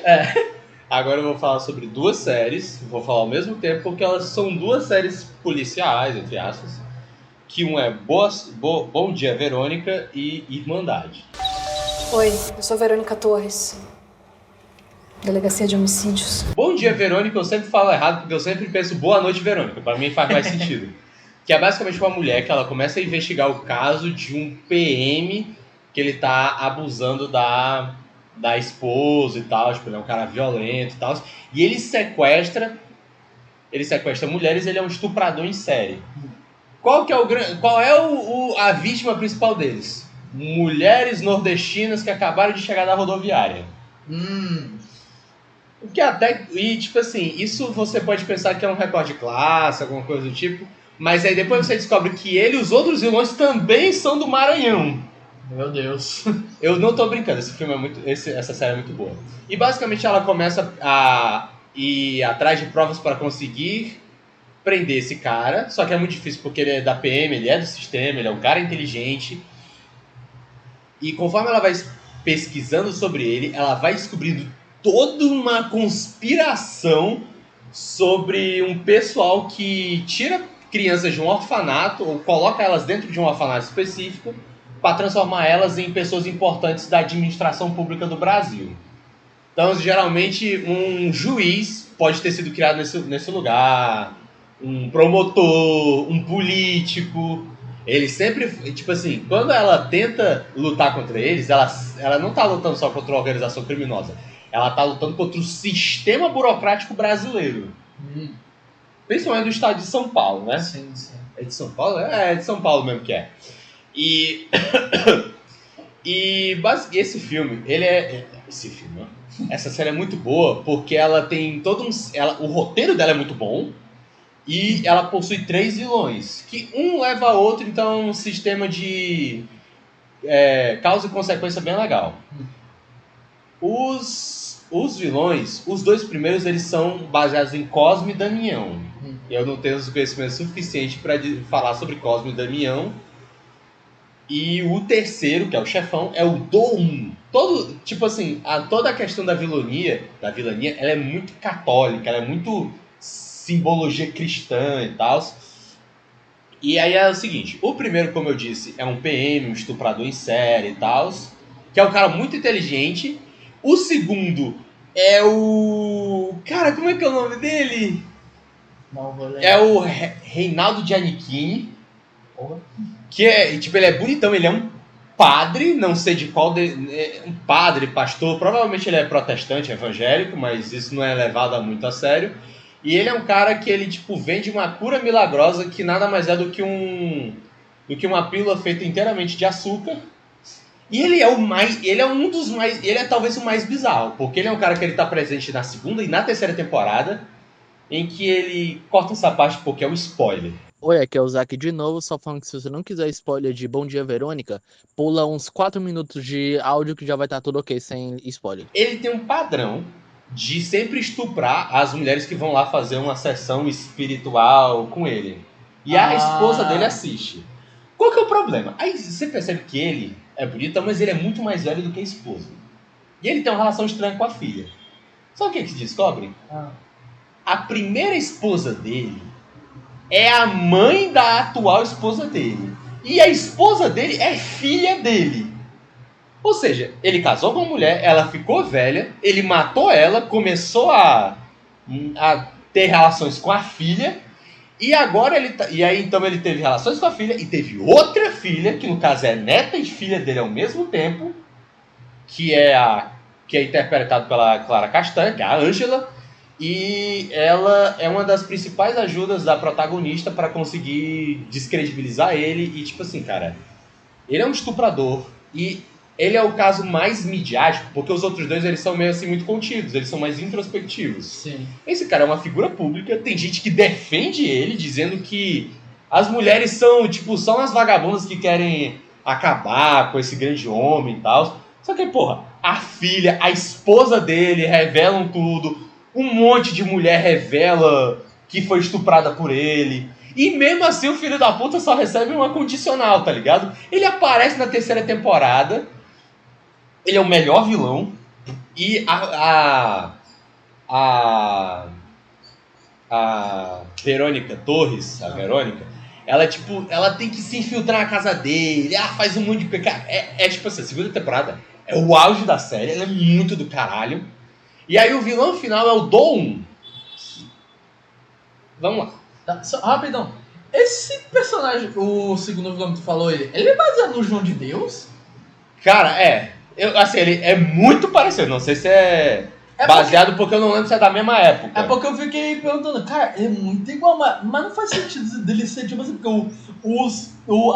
Agora eu vou falar sobre duas séries. Vou falar ao mesmo tempo, porque elas são duas séries policiais, entre aspas. Que um é Bom Dia, Verônica e Irmandade. Oi, eu sou Verônica Torres. Delegacia de Homicídios. Bom dia, Verônica, eu sempre falo errado porque eu sempre penso boa noite, Verônica. Pra mim faz mais sentido. Que é basicamente uma mulher que ela começa a investigar o caso de um PM que ele tá abusando da esposa e tal. Tipo, ele é um cara violento e tal. E ele sequestra mulheres, ele é um estuprador em série. Qual é a vítima principal deles? Mulheres nordestinas que acabaram de chegar da rodoviária. O que até... E, tipo assim, isso você pode pensar que é um recorte de classe, alguma coisa do tipo, mas aí depois você descobre que ele e os outros vilões também são do Maranhão. Meu Deus. Eu não tô brincando, essa série é muito boa. E basicamente ela começa a ir atrás de provas para conseguir prender esse cara, só que é muito difícil porque ele é da PM, ele é do sistema, ele é um cara inteligente. E conforme ela vai pesquisando sobre ele, ela vai descobrindo toda uma conspiração sobre um pessoal que tira crianças de um orfanato ou coloca elas dentro de um orfanato específico para transformar elas em pessoas importantes da administração pública do Brasil. Então, geralmente, um juiz pode ter sido criado nesse lugar, um promotor, um político. Ele sempre, tipo assim, quando ela tenta lutar contra eles, ela não tá lutando só contra uma organização criminosa. Ela tá lutando contra o sistema burocrático brasileiro. Principalmente do estado de São Paulo, né? Sim. É de São Paulo? É de São Paulo mesmo que é. E esse filme, essa série é muito boa porque ela tem o roteiro dela é muito bom e ela possui 3 vilões, que um leva a outro, então é um sistema de causa e consequência bem legal. Os vilões, os 2 primeiros, eles são baseados em Cosme e Damião. Eu não tenho os conhecimentos suficientes para falar sobre Cosme e Damião. E o terceiro, que é o chefão, é o Dom. Tipo assim, toda a questão da vilania, ela é muito católica, ela é muito simbologia cristã e tal. E aí é o seguinte, o primeiro, como eu disse, é um PM, um estuprador em série e tal, que é um cara muito inteligente. O segundo é o... Cara, como é que é o nome dele? Não vou lembrar. É o Reinaldo Giannichini. Que é, tipo, ele é bonitão, ele é um padre, não sei de qual... um padre, pastor, provavelmente ele é protestante, evangélico, mas isso não é levado muito a sério. E ele é um cara que ele, tipo, vende uma cura milagrosa que nada mais é do que uma pílula feita inteiramente de açúcar. E ele é talvez o mais bizarro, porque ele é um cara que ele tá presente na 2ª e na 3ª temporada, em que ele corta essa parte porque é um spoiler. Oi, aqui é o Zac de novo, só falando que se você não quiser spoiler de Bom Dia Verônica, pula uns 4 minutos de áudio que já vai estar tudo ok, sem spoiler. Ele tem um padrão de sempre estuprar as mulheres que vão lá fazer uma sessão espiritual com ele. E a esposa dele assiste. Qual que é o problema? Aí você percebe que ele é bonito, mas ele é muito mais velho do que a esposa. E ele tem uma relação estranha com a filha. Sabe o que se descobre? A primeira esposa dele é a mãe da atual esposa dele. E a esposa dele é filha dele. Ou seja, ele casou com uma mulher, ela ficou velha, ele matou ela, começou a ter relações com a filha, e agora então ele teve relações com a filha, e teve outra filha, que no caso é neta e filha dele ao mesmo tempo, que é interpretada pela Clara Castanha, que é a Ângela, e ela é uma das principais ajudas da protagonista para conseguir descredibilizar ele. E tipo assim, cara, ele é um estuprador e ele é o caso mais midiático, porque os outros 2 eles são meio assim muito contidos, eles são mais introspectivos. Sim. Esse cara é uma figura pública, tem gente que defende ele, dizendo que as mulheres são tipo só umas vagabundas que querem acabar com esse grande homem e tal. Só que, porra, a filha, a esposa dele revelam tudo. Um monte de mulher revela que foi estuprada por ele. E mesmo assim o filho da puta só recebe uma condicional, tá ligado? Ele aparece na 3ª temporada. Ele é o melhor vilão. E a Verônica Torres, ela tem que se infiltrar na casa dele. Faz um monte de pecado. Tipo assim, a 2ª temporada é o auge da série. Ela é muito do caralho. E aí o vilão final é o Do-1. Vamos lá. Tá, só, rapidão. Esse personagem, o segundo vilão que tu falou, ele é baseado no João de Deus? Cara, ele é muito parecido. Não sei se é baseado porque eu não lembro se é da mesma época. É porque eu fiquei perguntando, cara, é muito igual, mas não faz sentido dele ser tipo assim, porque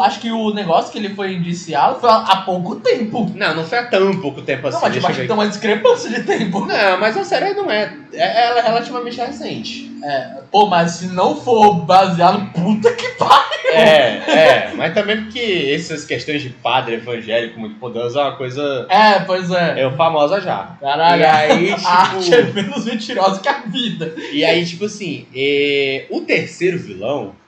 acho que o negócio que ele foi indiciado foi há pouco tempo. Não foi há tão pouco tempo assim. Não, mas tipo, acho que tem uma discrepância de tempo. Não, mas a série não é. Ela é relativamente recente. Mas se não for baseado, puta que pariu. Mas também porque essas questões de padre evangélico muito poderoso é uma coisa... Pois é. É famosa já. Caralho, e aí, tipo... a arte é menos mentirosa que a vida. E aí, tipo assim, o terceiro vilão...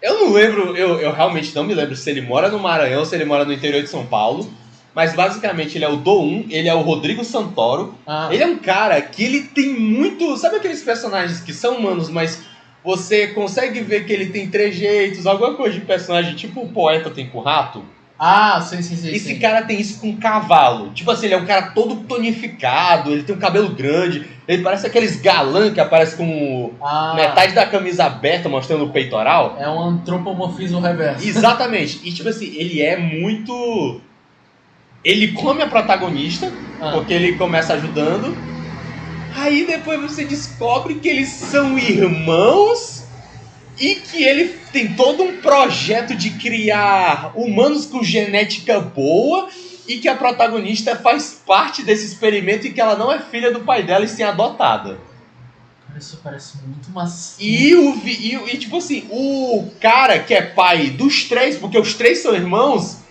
Eu não lembro, eu realmente não me lembro se ele mora no Maranhão ou se ele mora no interior de São Paulo. Mas basicamente ele é o Do-1, ele é o Rodrigo Santoro. Ele é um cara que ele tem muito... Sabe aqueles personagens que são humanos, mas você consegue ver que ele tem trejeitos, alguma coisa de personagem, tipo o poeta tem com o rato? Sim. Esse cara tem isso com cavalo. Tipo assim, ele é um cara todo tonificado, ele tem um cabelo grande, ele parece aqueles galã que aparece com metade da camisa aberta mostrando o peitoral. É um antropomorfismo reverso. Exatamente. E tipo assim, ele é muito... Ele come a protagonista, porque ele começa ajudando. Aí depois você descobre que eles são irmãos e que ele tem todo um projeto de criar humanos com genética boa e que a protagonista faz parte desse experimento e que ela não é filha do pai dela e sim adotada. Isso parece muito macio. E tipo assim, o cara que é pai dos três, porque os três são irmãos,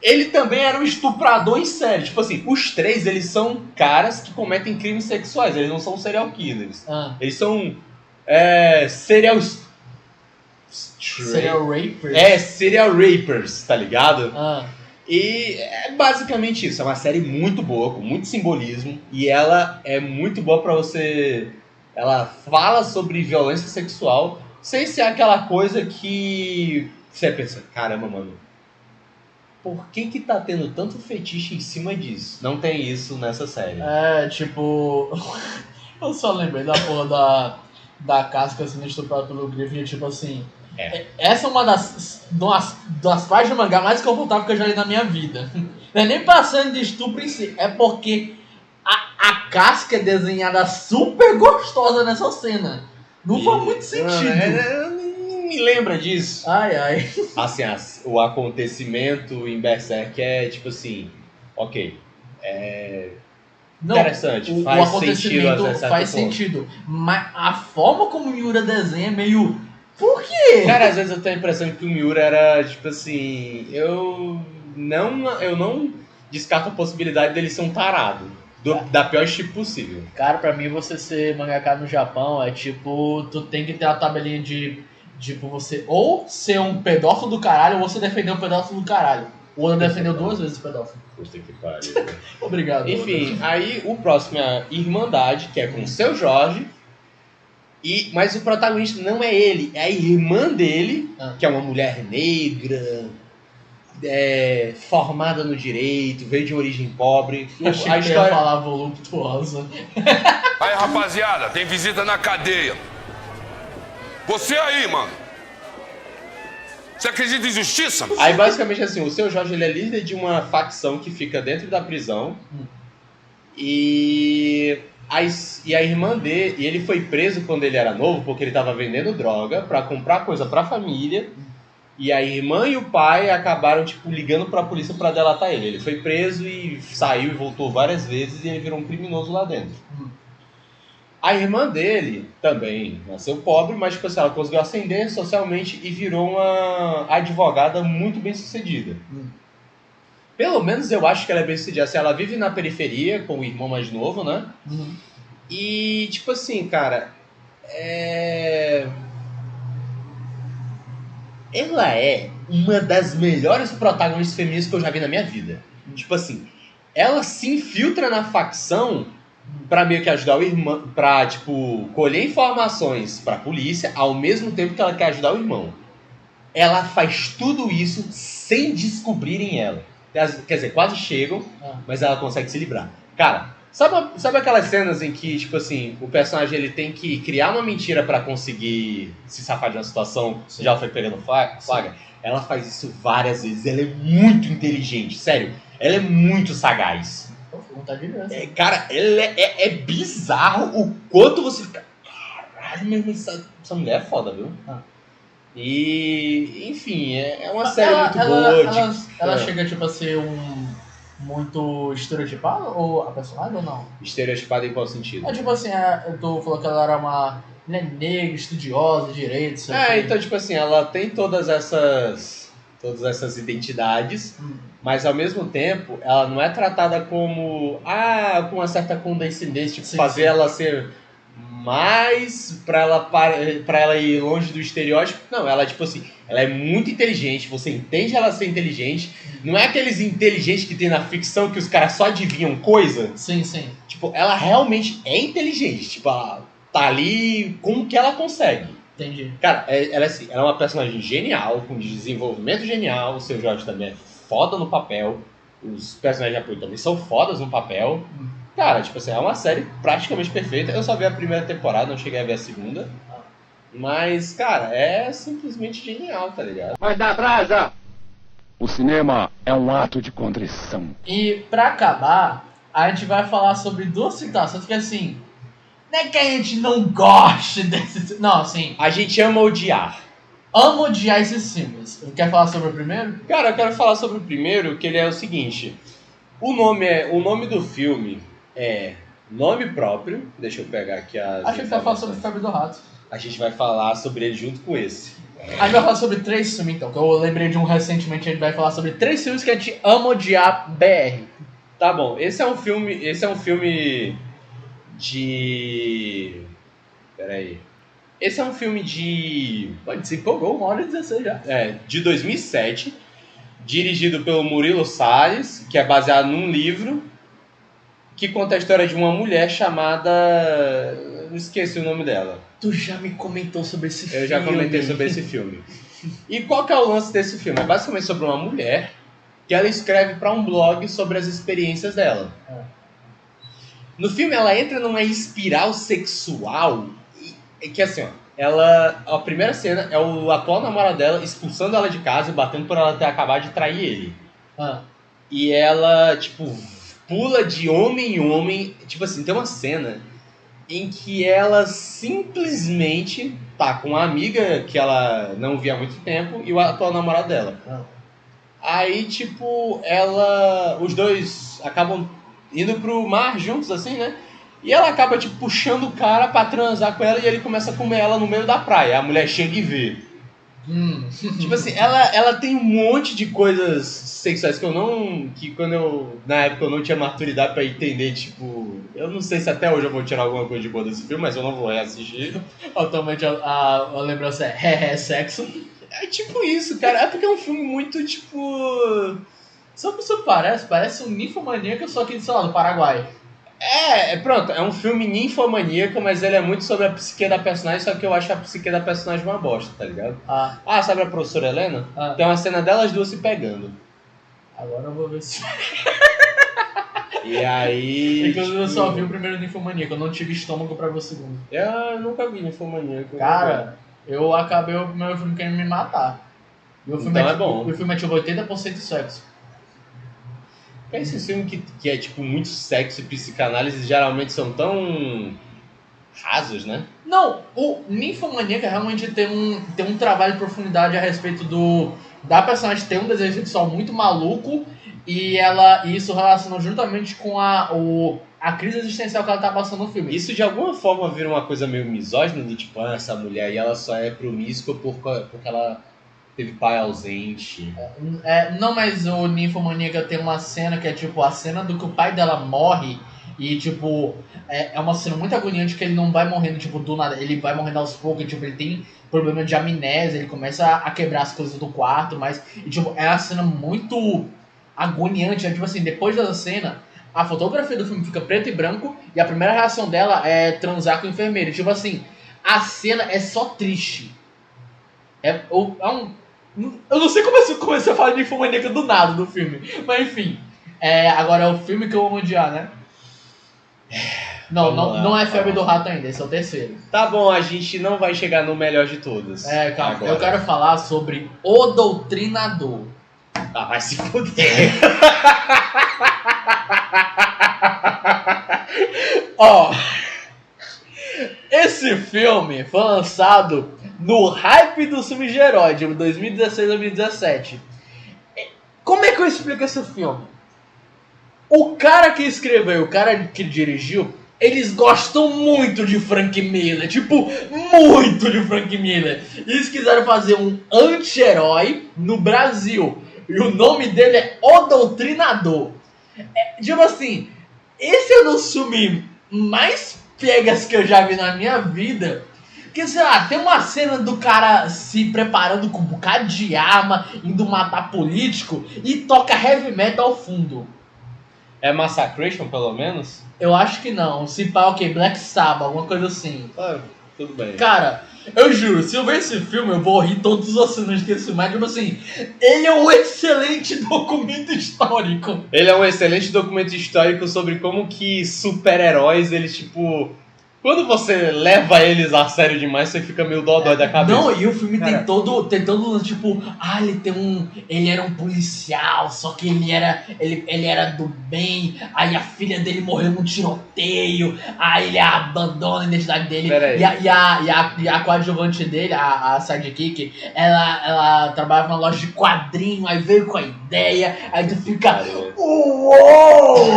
ele também era um estuprador em série. Tipo assim, os três, eles são caras que cometem crimes sexuais. Eles não são serial killers. Eles são serial rapers? Serial rapers, tá ligado? E é basicamente isso. É uma série muito boa, com muito simbolismo. E ela é muito boa pra você... Ela fala sobre violência sexual sem ser aquela coisa que você pensa, caramba, mano, por que tá tendo tanto fetiche em cima disso? Não tem isso nessa série. Tipo... Eu só lembrei da porra da casca sendo estuprada pelo Griffin, tipo assim... Essa é uma das páginas de mangá mais confortáveis que eu já li na minha vida. Não é nem passando de estupro em si, é porque a casca é desenhada super gostosa nessa cena. Não faz muito sentido. Não me lembra disso. Ai. Assim, o acontecimento em Berserk é tipo assim, ok, interessante, faz o acontecimento faz sentido, mas a forma como o Miura desenha é meio... Por quê? Cara, às vezes eu tenho a impressão que o Miura era tipo assim, eu não descarto a possibilidade dele ser um tarado. Da pior tipo possível. Cara, pra mim você ser mangaka no Japão é tipo, tu tem que ter a tabelinha de tipo, você ou ser um pedófilo do caralho ou você defender um pedófilo do caralho. O Oda defendeu 2 vezes o pedófilo. Puta que pariu. Obrigado. Enfim, aí o próximo é a Irmandade, que é com o Seu Jorge. Mas o protagonista não é ele, é a irmã dele, que é uma mulher negra, formada no direito, veio de origem pobre. Eu achei que ia falar voluptuosa. Aí, rapaziada, tem visita na cadeia. Você aí, mano. Você acredita em justiça? Aí, basicamente, assim, o Seu Jorge, ele é líder de uma facção que fica dentro da prisão. E a irmã dele... E ele foi preso quando ele era novo, porque ele tava vendendo droga pra comprar coisa pra família. E a irmã e o pai acabaram, tipo, ligando pra polícia pra delatar ele. Ele foi preso e saiu e voltou várias vezes e ele virou um criminoso lá dentro. A irmã dele também nasceu pobre, mas tipo assim, ela conseguiu ascender socialmente e virou uma advogada muito bem sucedida. Pelo menos eu acho que ela é bem sucedida. Assim, ela vive na periferia com o irmão mais novo, né? E tipo assim, cara, ela é uma das melhores protagonistas femininas que eu já vi na minha vida. Tipo assim, ela se infiltra na facção pra meio que ajudar o irmão, pra, tipo, colher informações pra polícia, ao mesmo tempo que ela quer ajudar o irmão. Ela faz tudo isso sem descobrirem ela. Quer dizer, quase chegam, mas ela consegue se livrar. Cara, Sabe aquelas cenas em que, tipo assim, o personagem ele tem que criar uma mentira pra conseguir se safar de uma situação, já ela foi pegando flagra? Ela faz isso várias vezes, ela é muito inteligente, sério. Ela é muito sagaz. Cara, ela é bizarro o quanto você fica... Caralho, meu, essa mulher é foda, viu? E, enfim, é uma série muito boa. Ela chega, tipo, a ser muito estereotipada, ou a personagem, ou não? Estereotipada em qual sentido? Tipo assim, tu falou que ela era uma negra, estudiosa, direito, sei lá. Então, tipo assim, ela tem todas essas identidades, mas ao mesmo tempo, ela não é tratada como, com uma certa condescendência, tipo, fazer ela ser mais pra ela ir longe do estereótipo. Não, ela, tipo assim, ela é muito inteligente, você entende ela ser inteligente. Não é aqueles inteligentes que tem na ficção que os caras só adivinham coisa. Sim. Tipo, ela realmente é inteligente. Tipo, ela tá ali com o que ela consegue. Entendi. Cara, ela é uma personagem genial, com desenvolvimento genial. O Seu Jorge também é foda no papel. Os personagens de apoio também são fodas no papel. Cara, tipo assim, é uma série praticamente perfeita. Eu só vi a primeira temporada, não cheguei a ver a segunda. Mas, cara, é simplesmente genial, tá ligado? Vai dar brasa! O cinema é um ato de contrição. E pra acabar, a gente vai falar sobre duas situações que, assim, não é que a gente não goste desses... Não, assim... A gente ama odiar. Ama odiar esses filmes. Quer falar sobre o primeiro? Cara, eu quero falar sobre o primeiro, que ele é o seguinte. O nome do filme é nome próprio. Deixa eu pegar aqui as... Acho que vai falar sobre o Febre do Rato. A gente vai falar sobre ele junto com esse. A gente vai falar sobre 3 filmes, então, que eu lembrei de um recentemente. A gente vai falar sobre 3 filmes que a gente ama odiar BR. Tá bom, esse é um filme de... Peraí. Esse é um filme de... Pode se empolgou, 1h16 já. De 2007, dirigido pelo Murilo Salles, que é baseado num livro que conta a história de uma mulher chamada... Eu esqueci o nome dela. Tu já me comentou sobre esse filme. Eu já comentei sobre esse filme. E qual que é o lance desse filme? É basicamente sobre uma mulher que ela escreve para um blog sobre as experiências dela. No filme ela entra numa espiral sexual que assim, a primeira cena é o atual namorado dela expulsando ela de casa e batendo por ela ter acabado de trair ele. E ela, tipo, pula de homem em homem. Tipo assim, tem uma cena em que ela simplesmente tá com uma amiga que ela não via há muito tempo e o atual namorado dela. Aí, tipo, os dois acabam indo pro mar juntos, assim, né? E ela acaba, tipo, puxando o cara pra transar com ela e ele começa a comer ela no meio da praia. A mulher chega e vê. Tipo assim, ela tem um monte de coisas sexuais na época eu não tinha maturidade pra entender, tipo... Eu não sei se até hoje eu vou tirar alguma coisa de boa desse filme, mas eu não vou reassistir. Atualmente a lembrança é sexo. É tipo isso, cara. É porque é um filme muito, tipo... Sabe o que isso parece um ninfomaníaco, só que, sei lá, do Paraguai. Pronto, é um filme ninfomaníaco, mas ele é muito sobre a psique da personagem, só que eu acho a psique da personagem uma bosta, tá ligado? Sabe a professora Helena? Tem uma cena delas duas se pegando. Agora eu vou ver se... E aí... Inclusive eu só vi o primeiro ninfomaníaco, eu não tive estômago pra ver o segundo. Eu nunca vi ninfomaníaco. Cara, eu acabei o primeiro filme querendo me matar. E o filme então é bom. O filme é tipo 80% sexo. Esse filme que é tipo muito sexo e psicanálise geralmente são tão rasos, né? Não, o Ninfomaníaca realmente tem um trabalho de profundidade a respeito da personagem ter um desejo sexual muito maluco e isso relaciona juntamente com a crise existencial que ela tá passando no filme. Isso de alguma forma vira uma coisa meio misógina, do tipo, essa mulher aí ela só é promíscua porque ela teve pai ausente. Não, mas o Ninfomaníaca tem uma cena que é tipo a cena do que o pai dela morre e tipo é uma cena muito agoniante que ele não vai morrendo tipo do nada, ele vai morrendo aos poucos, tipo, ele tem problema de amnésia, ele começa a quebrar as coisas do quarto, e tipo, é uma cena muito agoniante, tipo assim, depois dessa cena a fotografia do filme fica preto e branco e a primeira reação dela é transar com o enfermeiro, tipo assim, a cena é só triste. Eu não sei como eu comecei a falar de Ninfomaníaca do nada do filme. Mas enfim. Agora é o filme que eu amo odiar, né? Não é Febre do Rato ainda, esse é o terceiro. Tá bom, a gente não vai chegar no melhor de todos. Calma. Agora. Eu quero falar sobre O Doutrinador. Ah, vai se fuder. Esse filme foi lançado no hype do filme de herói, de 2016 a 2017. Como é que eu explico esse filme? O cara que escreveu, o cara que dirigiu, eles gostam muito de Frank Miller. Tipo, muito de Frank Miller. E eles quiseram fazer um anti-herói no Brasil. E o nome dele é O Doutrinador. Tipo assim, esse é um dos filmes mais pegas que eu já vi na minha vida. Porque, sei lá, tem uma cena do cara se preparando com um bocado de arma, indo matar político, e toca heavy metal ao fundo. É Massacration, pelo menos? Eu acho que não. Se pá, ok, Black Sabbath, alguma coisa assim. Ah, tudo bem. Cara, eu juro, se eu ver esse filme, eu vou rir todos os assinantes desse filme. Mas, tipo assim, ele é um excelente documento histórico. Ele é um excelente documento histórico sobre como que super-heróis, eles, tipo... Quando você leva eles a sério demais, você fica meio dodói da cabeça. Não, e o filme tem todo tipo, ele era um policial, só que ele era do bem, aí a filha dele morreu num tiroteio, aí ele abandona a identidade dele, e a coadjuvante dele, a sidekick, ela trabalhava numa loja de quadrinho, aí veio com a ideia, aí tu fica, uou!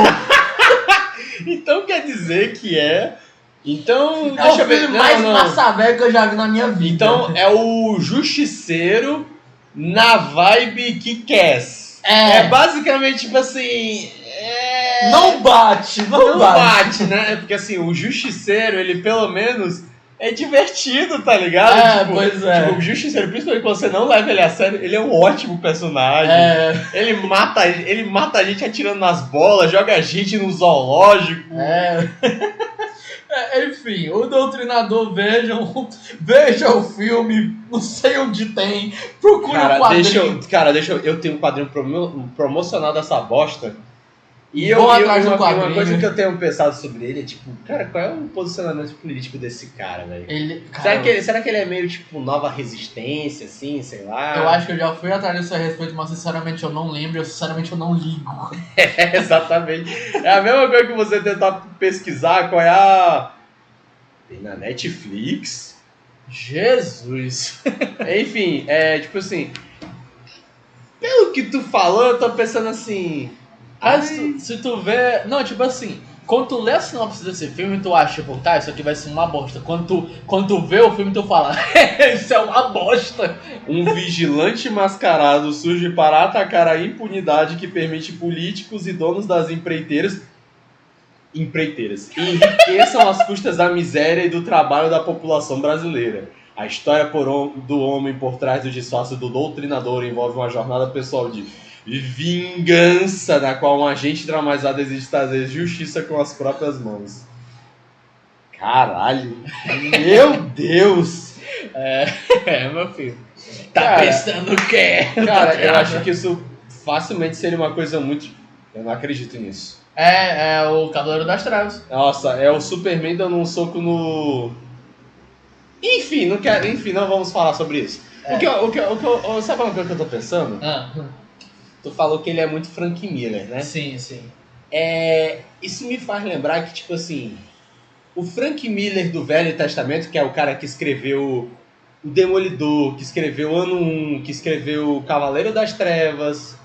Então quer dizer que Então, é o filme mais massa velho que eu já vi na minha vida. Então, é o Justiceiro na vibe Kick-Ass. É basicamente, tipo assim... Não bate, né? Porque assim, o Justiceiro, ele pelo menos é divertido, tá ligado? Pois é. Tipo, o Justiceiro, principalmente quando você não leva ele a sério, ele é um ótimo personagem. Ele mata a gente atirando nas bolas, joga a gente no zoológico. Enfim, O Doutrinador, veja o filme, não sei onde tem, procure um quadrinho. Eu tenho um quadrinho promocional dessa bosta. E uma coisa que eu tenho pensado sobre ele é tipo, cara, qual é o posicionamento político desse cara, velho? Será que ele é meio tipo nova resistência, assim, sei lá? Eu acho que eu já fui atrás desse respeito, mas sinceramente eu não lembro, sinceramente eu não ligo. Exatamente. É a mesma coisa que você tentar pesquisar qual é a... Tem na Netflix? Jesus! Enfim, tipo assim... Pelo que tu falou, eu tô pensando assim... Se tu vê... Não, tipo assim, quando tu lê a sinopse desse filme, tu acha, tipo, tá, isso aqui vai ser uma bosta. Quando tu vê o filme, tu fala, isso é uma bosta. Um vigilante mascarado surge para atacar a impunidade que permite políticos e donos das empreiteiras enriqueçam às custas da miséria e do trabalho da população brasileira. A história do homem por trás do disfarce do doutrinador envolve uma jornada pessoal de vingança, na qual um agente dramatizado exige trazer justiça com as próprias mãos. Caralho! Meu Deus! Meu filho. Tá pensando o quê? Cara, eu acho que isso facilmente seria uma coisa muito... Eu não acredito nisso. É o Cavaleiro das Trevas. Nossa, é o Superman dando um soco no... Enfim, não vamos falar sobre isso. Sabe uma coisa que eu tô pensando? Tu falou que ele é muito Frank Miller, né? Sim. Isso me faz lembrar que, tipo assim, o Frank Miller do Velho Testamento, que é o cara que escreveu o Demolidor, que escreveu Ano 1, que escreveu o Cavaleiro das Trevas,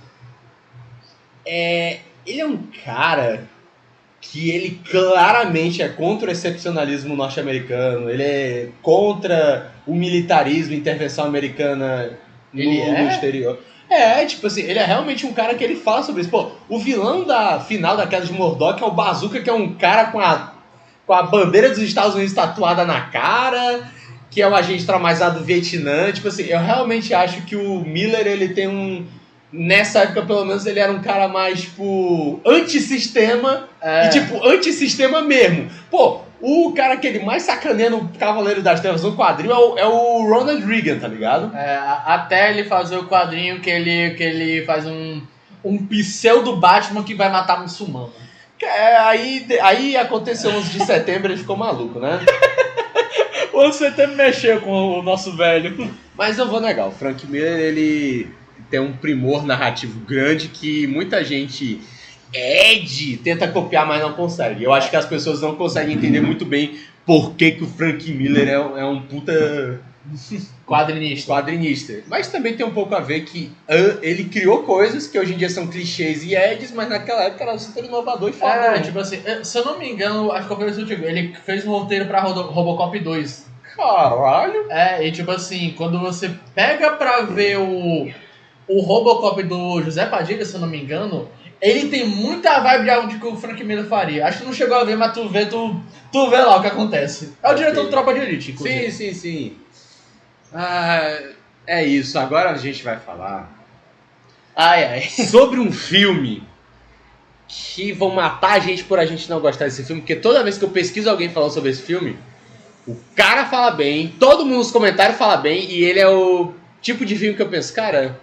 ele é um cara que ele claramente é contra o excepcionalismo norte-americano, ele é contra o militarismo, intervenção americana no exterior. Tipo assim, ele é realmente um cara que ele fala sobre isso. Pô, o vilão da final da Queda de Murdoch é o Bazooka, que é um cara com a bandeira dos Estados Unidos tatuada na cara, que é um agente traumatizado do Vietnã. Tipo assim, eu realmente acho que o Miller, ele tem nessa época, pelo menos, ele era um cara mais, tipo, antissistema. E, tipo, antissistema mesmo. Pô, o cara que ele mais sacaneia no Cavaleiro das Trevas no quadrinho é o Ronald Reagan, tá ligado? Até ele fazer o quadrinho que ele faz um pseudo Batman que vai matar muçulmano. Aí aconteceu 11 de setembro, ele ficou maluco, né? O 11 de setembro mexeu com o nosso velho. Mas eu vou negar, o Frank Miller, ele tem um primor narrativo grande que muita gente tenta copiar, mas não consegue. Eu acho que as pessoas não conseguem entender muito bem por que o Frank Miller é um puta quadrinista. Mas também tem um pouco a ver que ele criou coisas que hoje em dia são clichês e eds, mas naquela época era super inovador e foda. Tipo assim, se eu não me engano, acho que eu falei isso contigo, ele fez um roteiro pra Robocop 2. Caralho! E tipo assim, quando você pega pra ver o Robocop do José Padilha, se eu não me engano, ele tem muita vibe de algo que o Frank Miller faria. Acho que não chegou a ver, mas tu vê lá o que acontece. É o diretor do Tropa de Elite, inclusive. Sim. É isso, agora a gente vai falar sobre um filme que vão matar a gente por a gente não gostar desse filme, porque toda vez que eu pesquiso alguém falando sobre esse filme, o cara fala bem, todo mundo nos comentários fala bem, e ele é o tipo de filme que eu penso, cara,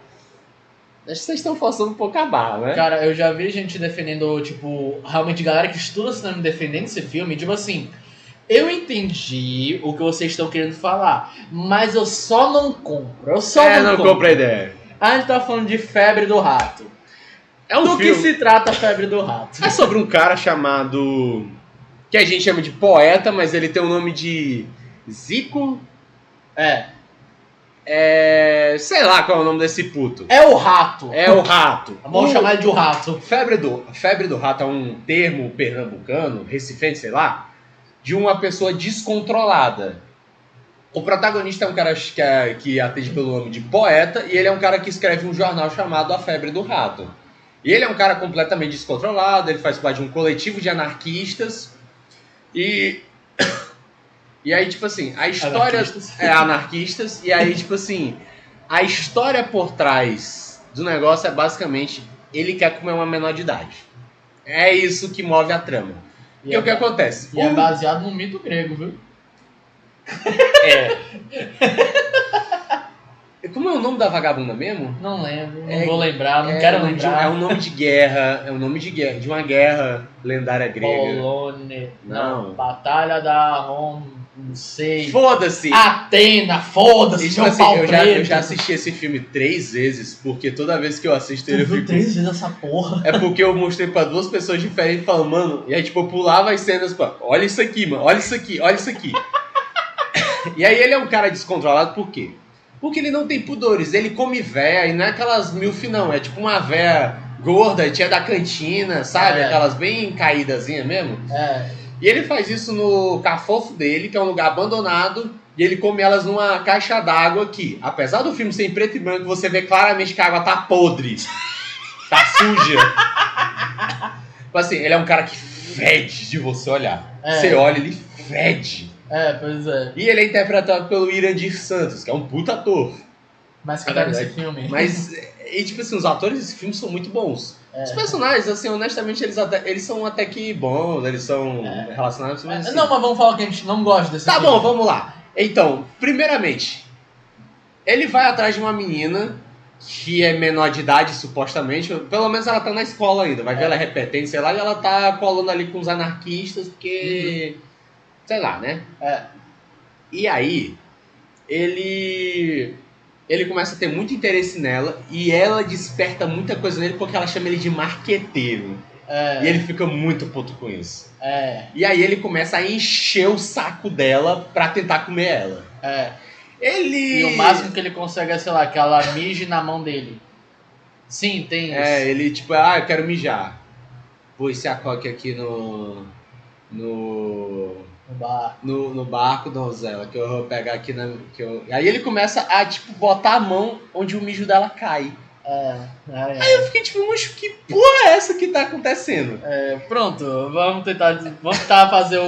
acho que vocês estão forçando um pouco a barra, né? Cara, eu já vi gente defendendo, tipo, realmente galera que estuda cinema defendendo esse filme, tipo assim, eu entendi o que vocês estão querendo falar, mas eu só não compro. Não compro a ideia. A gente tá falando de Febre do Rato. Do que se trata a Febre do Rato? É sobre um cara chamado, que a gente chama de poeta, mas ele tem o nome de Zico. Sei lá qual é o nome desse puto. É o Rato. Vamos chamar ele de o Rato. Febre do Rato é um termo pernambucano, recifense, sei lá, de uma pessoa descontrolada. O protagonista é um cara que atende pelo nome de poeta, e ele é um cara que escreve um jornal chamado A Febre do Rato. E ele é um cara completamente descontrolado, ele faz parte de um coletivo de anarquistas, e aí, tipo assim, a história... Anarquistas. E aí, tipo assim, a história por trás do negócio é basicamente, ele quer comer uma menor de idade. É isso que move a trama. E o que acontece? E é baseado num mito grego, viu? Como é o nome da vagabunda mesmo? Não lembro, não vou lembrar, não quero lembrar. É um nome de guerra, de uma guerra lendária grega. Polônia, não, Batalha da Roma, não sei. Foda-se! Atena, foda-se, tipo assim, eu já assisti esse filme 3 vezes, porque toda vez que eu assisto ele eu fico... 3 vezes essa porra? É porque eu mostrei pra 2 pessoas diferentes falando, mano, e aí tipo eu pulava as cenas pra, olha isso aqui, mano, olha isso aqui. E aí ele é um cara descontrolado, por quê? Porque ele não tem pudores, ele come véia, e não é aquelas milf não, é tipo uma véia gorda, tia da cantina, sabe? Aquelas bem caídazinhas mesmo. E ele faz isso no cafofo dele, que é um lugar abandonado, e ele come elas numa caixa d'água que, apesar do filme ser em preto e branco, você vê claramente que a água tá podre, tá suja. Tipo assim, ele é um cara que fede de você olhar. Você olha, ele fede. Pois é. E ele é interpretado pelo Irandir Santos, que é um puta ator. Mas que tá nesse filme. Mas, e tipo assim, os atores desse filme são muito bons. Os personagens, assim, honestamente, eles são até que bons, eles são relacionados... Mas, assim, não, mas vamos falar que a gente não gosta desse filme. Tá bom, vamos lá. Então, primeiramente, ele vai atrás de uma menina que é menor de idade, supostamente. Pelo menos ela tá na escola ainda. Vai ver ela repetente, sei lá, e ela tá colando ali com os anarquistas, porque... Sei lá, né? E aí, ele começa a ter muito interesse nela e ela desperta muita coisa nele porque ela chama ele de marqueteiro. E ele fica muito puto com isso. E aí ele começa a encher o saco dela pra tentar comer ela. E o máximo que ele consegue é, sei lá, que ela mije na mão dele. Sim, tem isso. Ele tipo, eu quero mijar. Pô, esse acoque aqui no barco, donzela, que eu vou pegar aqui Aí ele começa a, tipo, botar a mão onde o mijo dela cai. Aí eu fiquei tipo, mas que porra é essa que tá acontecendo? Pronto, vamos tentar fazer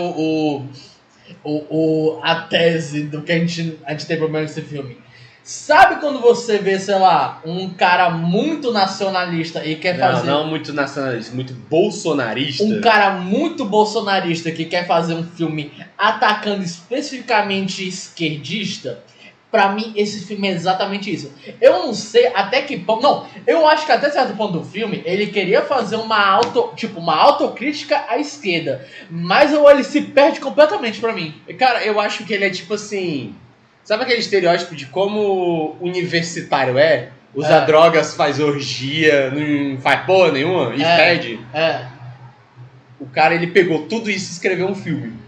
a tese do que a gente tem problema com esse filme. Sabe quando você vê, sei lá, um cara muito nacionalista e quer fazer... Não muito nacionalista, muito bolsonarista. Um cara muito bolsonarista que quer fazer um filme atacando especificamente esquerdista. Pra mim, esse filme é exatamente isso. Eu não sei até que ponto... Não, eu acho que até certo ponto do filme, ele queria fazer uma autocrítica à esquerda. Mas ele se perde completamente pra mim. Cara, eu acho que ele é tipo assim... Sabe aquele estereótipo de como universitário é? Usa drogas, faz orgia, não faz porra nenhuma e fede? O cara, ele pegou tudo isso e escreveu um filme.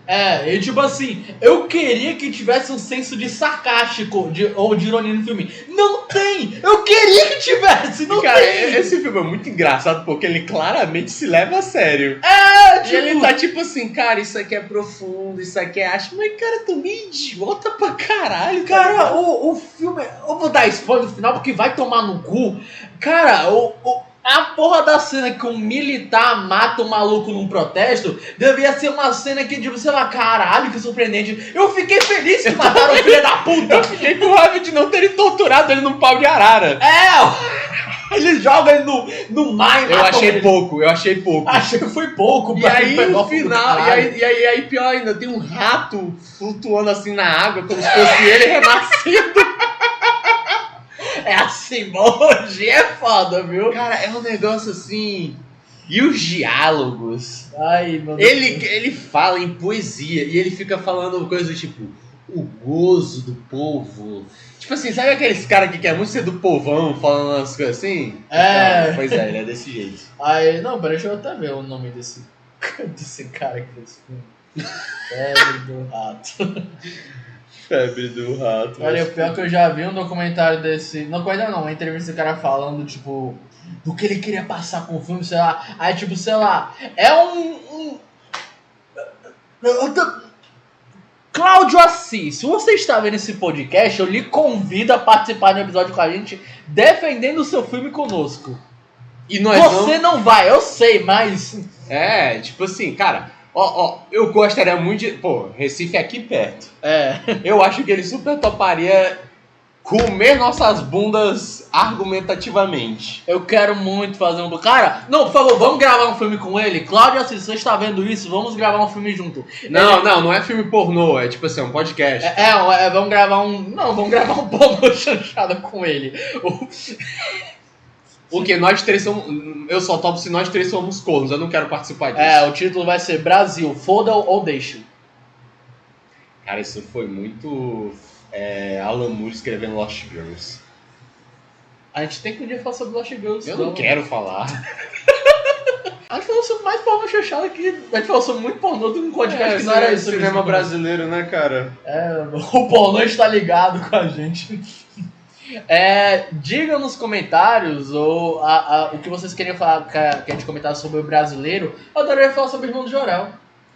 E tipo assim, eu queria que tivesse um senso de sarcástico ou de ironia no filme. Não tem! Eu queria que tivesse, não cara, tem! Esse filme é muito engraçado porque ele claramente se leva a sério. Tipo... E ele tá tipo assim, cara, isso aqui é profundo, isso aqui é acho, mas cara, tu me idiota pra caralho. Cara, o filme... Eu vou dar spoiler no final porque vai tomar no cu. Cara, a porra da cena que um militar mata um maluco num protesto devia ser uma cena que, tipo, sei lá, caralho, que surpreendente. Eu fiquei feliz que mataram o filho da puta. Eu fiquei com raiva de não terem torturado ele num pau de arara. Eles jogam ele no mar e eu achei pouco. Achei que foi pouco. E aí no final, e aí pior ainda, tem um rato flutuando assim na água, como se fosse ele renascido. É a simbologia é foda, viu? Cara, é um negócio assim... E os diálogos? Ai, meu Deus. Ele fala em poesia e ele fica falando coisas tipo... O gozo do povo. Tipo assim, sabe aqueles caras que quer muito ser do povão falando umas coisas assim? Então, pois é, ele é desse jeito. Não, peraí, deixa eu até ver o nome desse cara que fez filme. Febre do Rato. Febre do Rato. Olha, o pior é que eu já vi um documentário desse... Não, uma entrevista do cara falando, tipo... Do que ele queria passar com o filme, sei lá. Aí, tipo, sei lá... É Cláudio Assis, se você está vendo esse podcast, eu lhe convido a participar de um episódio com a gente defendendo o seu filme conosco. E nós você não vai, eu sei, mas... tipo assim, cara... eu gostaria muito de... Pô, Recife é aqui perto. É. Eu acho que ele super toparia comer nossas bundas argumentativamente. Eu quero muito fazer um... Cara, não, por favor, vamos gravar um filme com ele. Cláudio, se você está vendo isso, vamos gravar um filme junto. Não é filme pornô, é tipo assim, um podcast. Vamos gravar um... Não, vamos gravar um pornô chanchada com ele. Porque nós três somos... Eu só topo se nós três somos cornos, eu não quero participar disso. O título vai ser Brasil, foda ou deixa. Cara, isso foi muito... Alan Moore escrevendo Lost Girls. A gente tem que um dia falar sobre Lost Girls. Eu não quero falar. A gente falou sobre mais pornô chanchada que... A gente falou sobre muito pornô de um podcast que não era isso. Cinema brasileiro, né, cara? O pornô está ligado com a gente. Diga nos comentários ou o que vocês queriam falar, que a gente comentasse sobre o brasileiro. Eu adoraria falar sobre o Irmão do Jorel.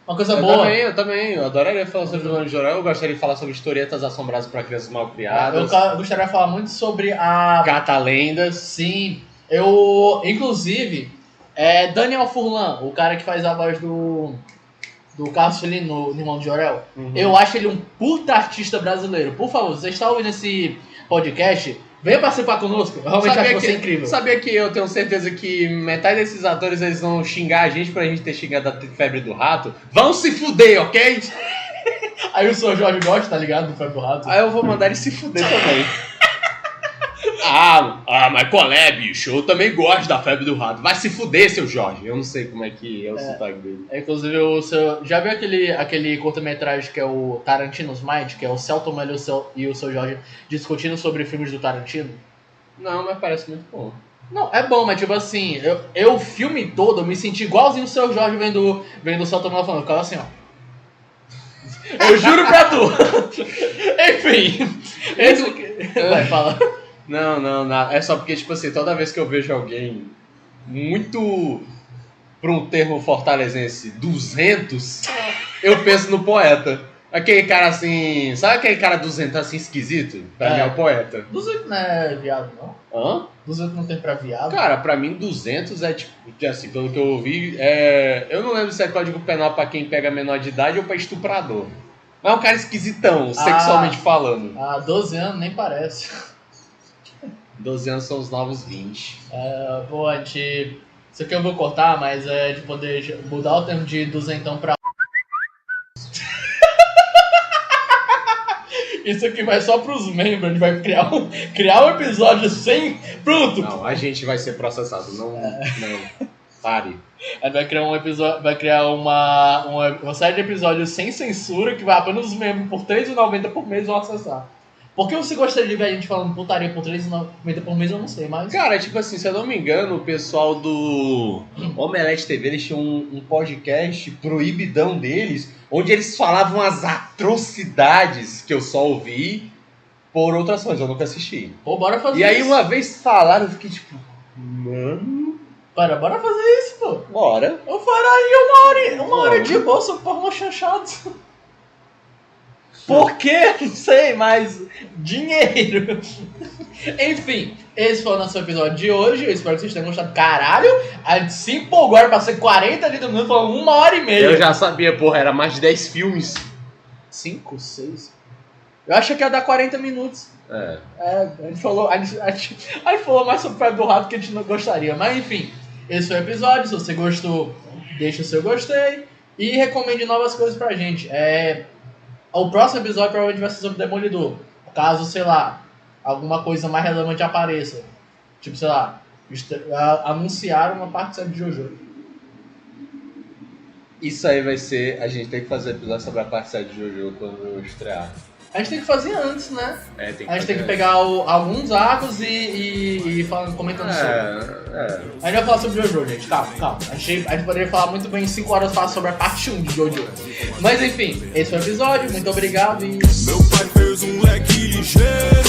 Uma coisa boa. Eu também. Eu adoraria falar sobre o Irmão do Jorel. Eu gostaria de falar sobre historietas assombradas para crianças mal criadas. Eu gostaria de falar muito sobre a... Catalendas. Sim. Inclusive, Daniel Furlan, o cara que faz a voz do Carlos Felino no Irmão do Jorel. Uhum. Eu acho ele um puta artista brasileiro. Por favor, você está ouvindo esse podcast, venha participar conosco. Eu realmente acho você incrível. Sabia que eu tenho certeza que metade desses atores eles vão xingar a gente pra gente ter xingado a Febre do Rato? Vão se fuder, ok? Aí o Sr. Jorge gosta, tá ligado? Do Febre do Rato. Aí eu vou mandar ele se fuder também. Mas qual é, bicho? Eu também gosto da Febre do Rato. Vai se fuder, seu Jorge. Eu não sei como é que é o sotaque dele. Inclusive, já viu aquele curta-metragem que é o Tarantino's Mind? Que é o Celton Mello e o seu Jorge discutindo sobre filmes do Tarantino? Não, mas parece muito bom. Não, é bom, mas tipo assim, eu o filme todo, eu me senti igualzinho o seu Jorge vendo o Celton Mello falando. Eu ficava assim, ó. Eu juro pra tu. Enfim. Vai, fala. Não, é só porque, tipo assim, toda vez que eu vejo alguém muito, por um termo fortalezense, 200, eu penso no poeta. Aquele cara assim, sabe aquele cara 200 assim esquisito? Pra mim é o poeta. 200 não é viado, não? Hã? 200 não tem pra viado? Cara, pra mim 200 é tipo, assim, pelo que eu ouvi, eu não lembro se é código penal pra quem pega menor de idade ou pra estuprador. Mas é um cara esquisitão, sexualmente falando. 12 anos nem parece. 12 anos são os novos 20. Isso aqui eu vou cortar, mas de poder mudar o termo de duzentão pra... Isso aqui vai só pros membros, a gente vai criar um episódio sem... Pronto! Não, a gente vai ser processado, não pare. A gente vai criar um episódio, vai criar uma série de episódios sem censura que vai apenas os membros por R$3,90 por mês vão acessar. Por que você gostaria de ver a gente falando putaria por R$3,90 por mês, eu não sei, mas... Cara, tipo assim, se eu não me engano, o pessoal do Omelete TV, eles tinham um podcast proibidão deles, onde eles falavam as atrocidades que eu só ouvi por outras coisas, eu nunca assisti. Pô, bora fazer isso. E aí uma vez falaram, eu fiquei tipo, mano... Bora fazer isso, pô. Bora. Eu faria uma hora de boa sobre pornô chanchado. Por quê? Não sei, mas dinheiro. Enfim, esse foi o nosso episódio de hoje. Eu espero que vocês tenham gostado. Caralho, a gente se empolgou agora pra ser 40 minutos, falando 1h30. Eu já sabia, porra, era mais de 10 filmes. 5, 6. Eu achei que ia dar 40 minutos. A gente falou mais sobre o Pé do Rato que a gente não gostaria. Mas enfim, esse foi o episódio. Se você gostou, deixa o seu gostei. E recomende novas coisas pra gente. O próximo episódio provavelmente vai ser sobre Demolidor. Caso, sei lá, alguma coisa mais relevante apareça. Tipo, sei lá, anunciaram uma parte 7 de Jojo. Isso aí vai ser... A gente tem que fazer episódio sobre a parte 7 de Jojo quando estrear. A gente tem que fazer antes, né? Tem que a gente tem que pegar alguns arcos e comentando sobre. A gente vai falar sobre Jojo, gente. Calma. A gente poderia falar muito bem em 5 horas falar sobre a parte 1 de Jojo. Mas enfim, esse foi o episódio. Muito obrigado e... Meu pai fez um leque ligeiro.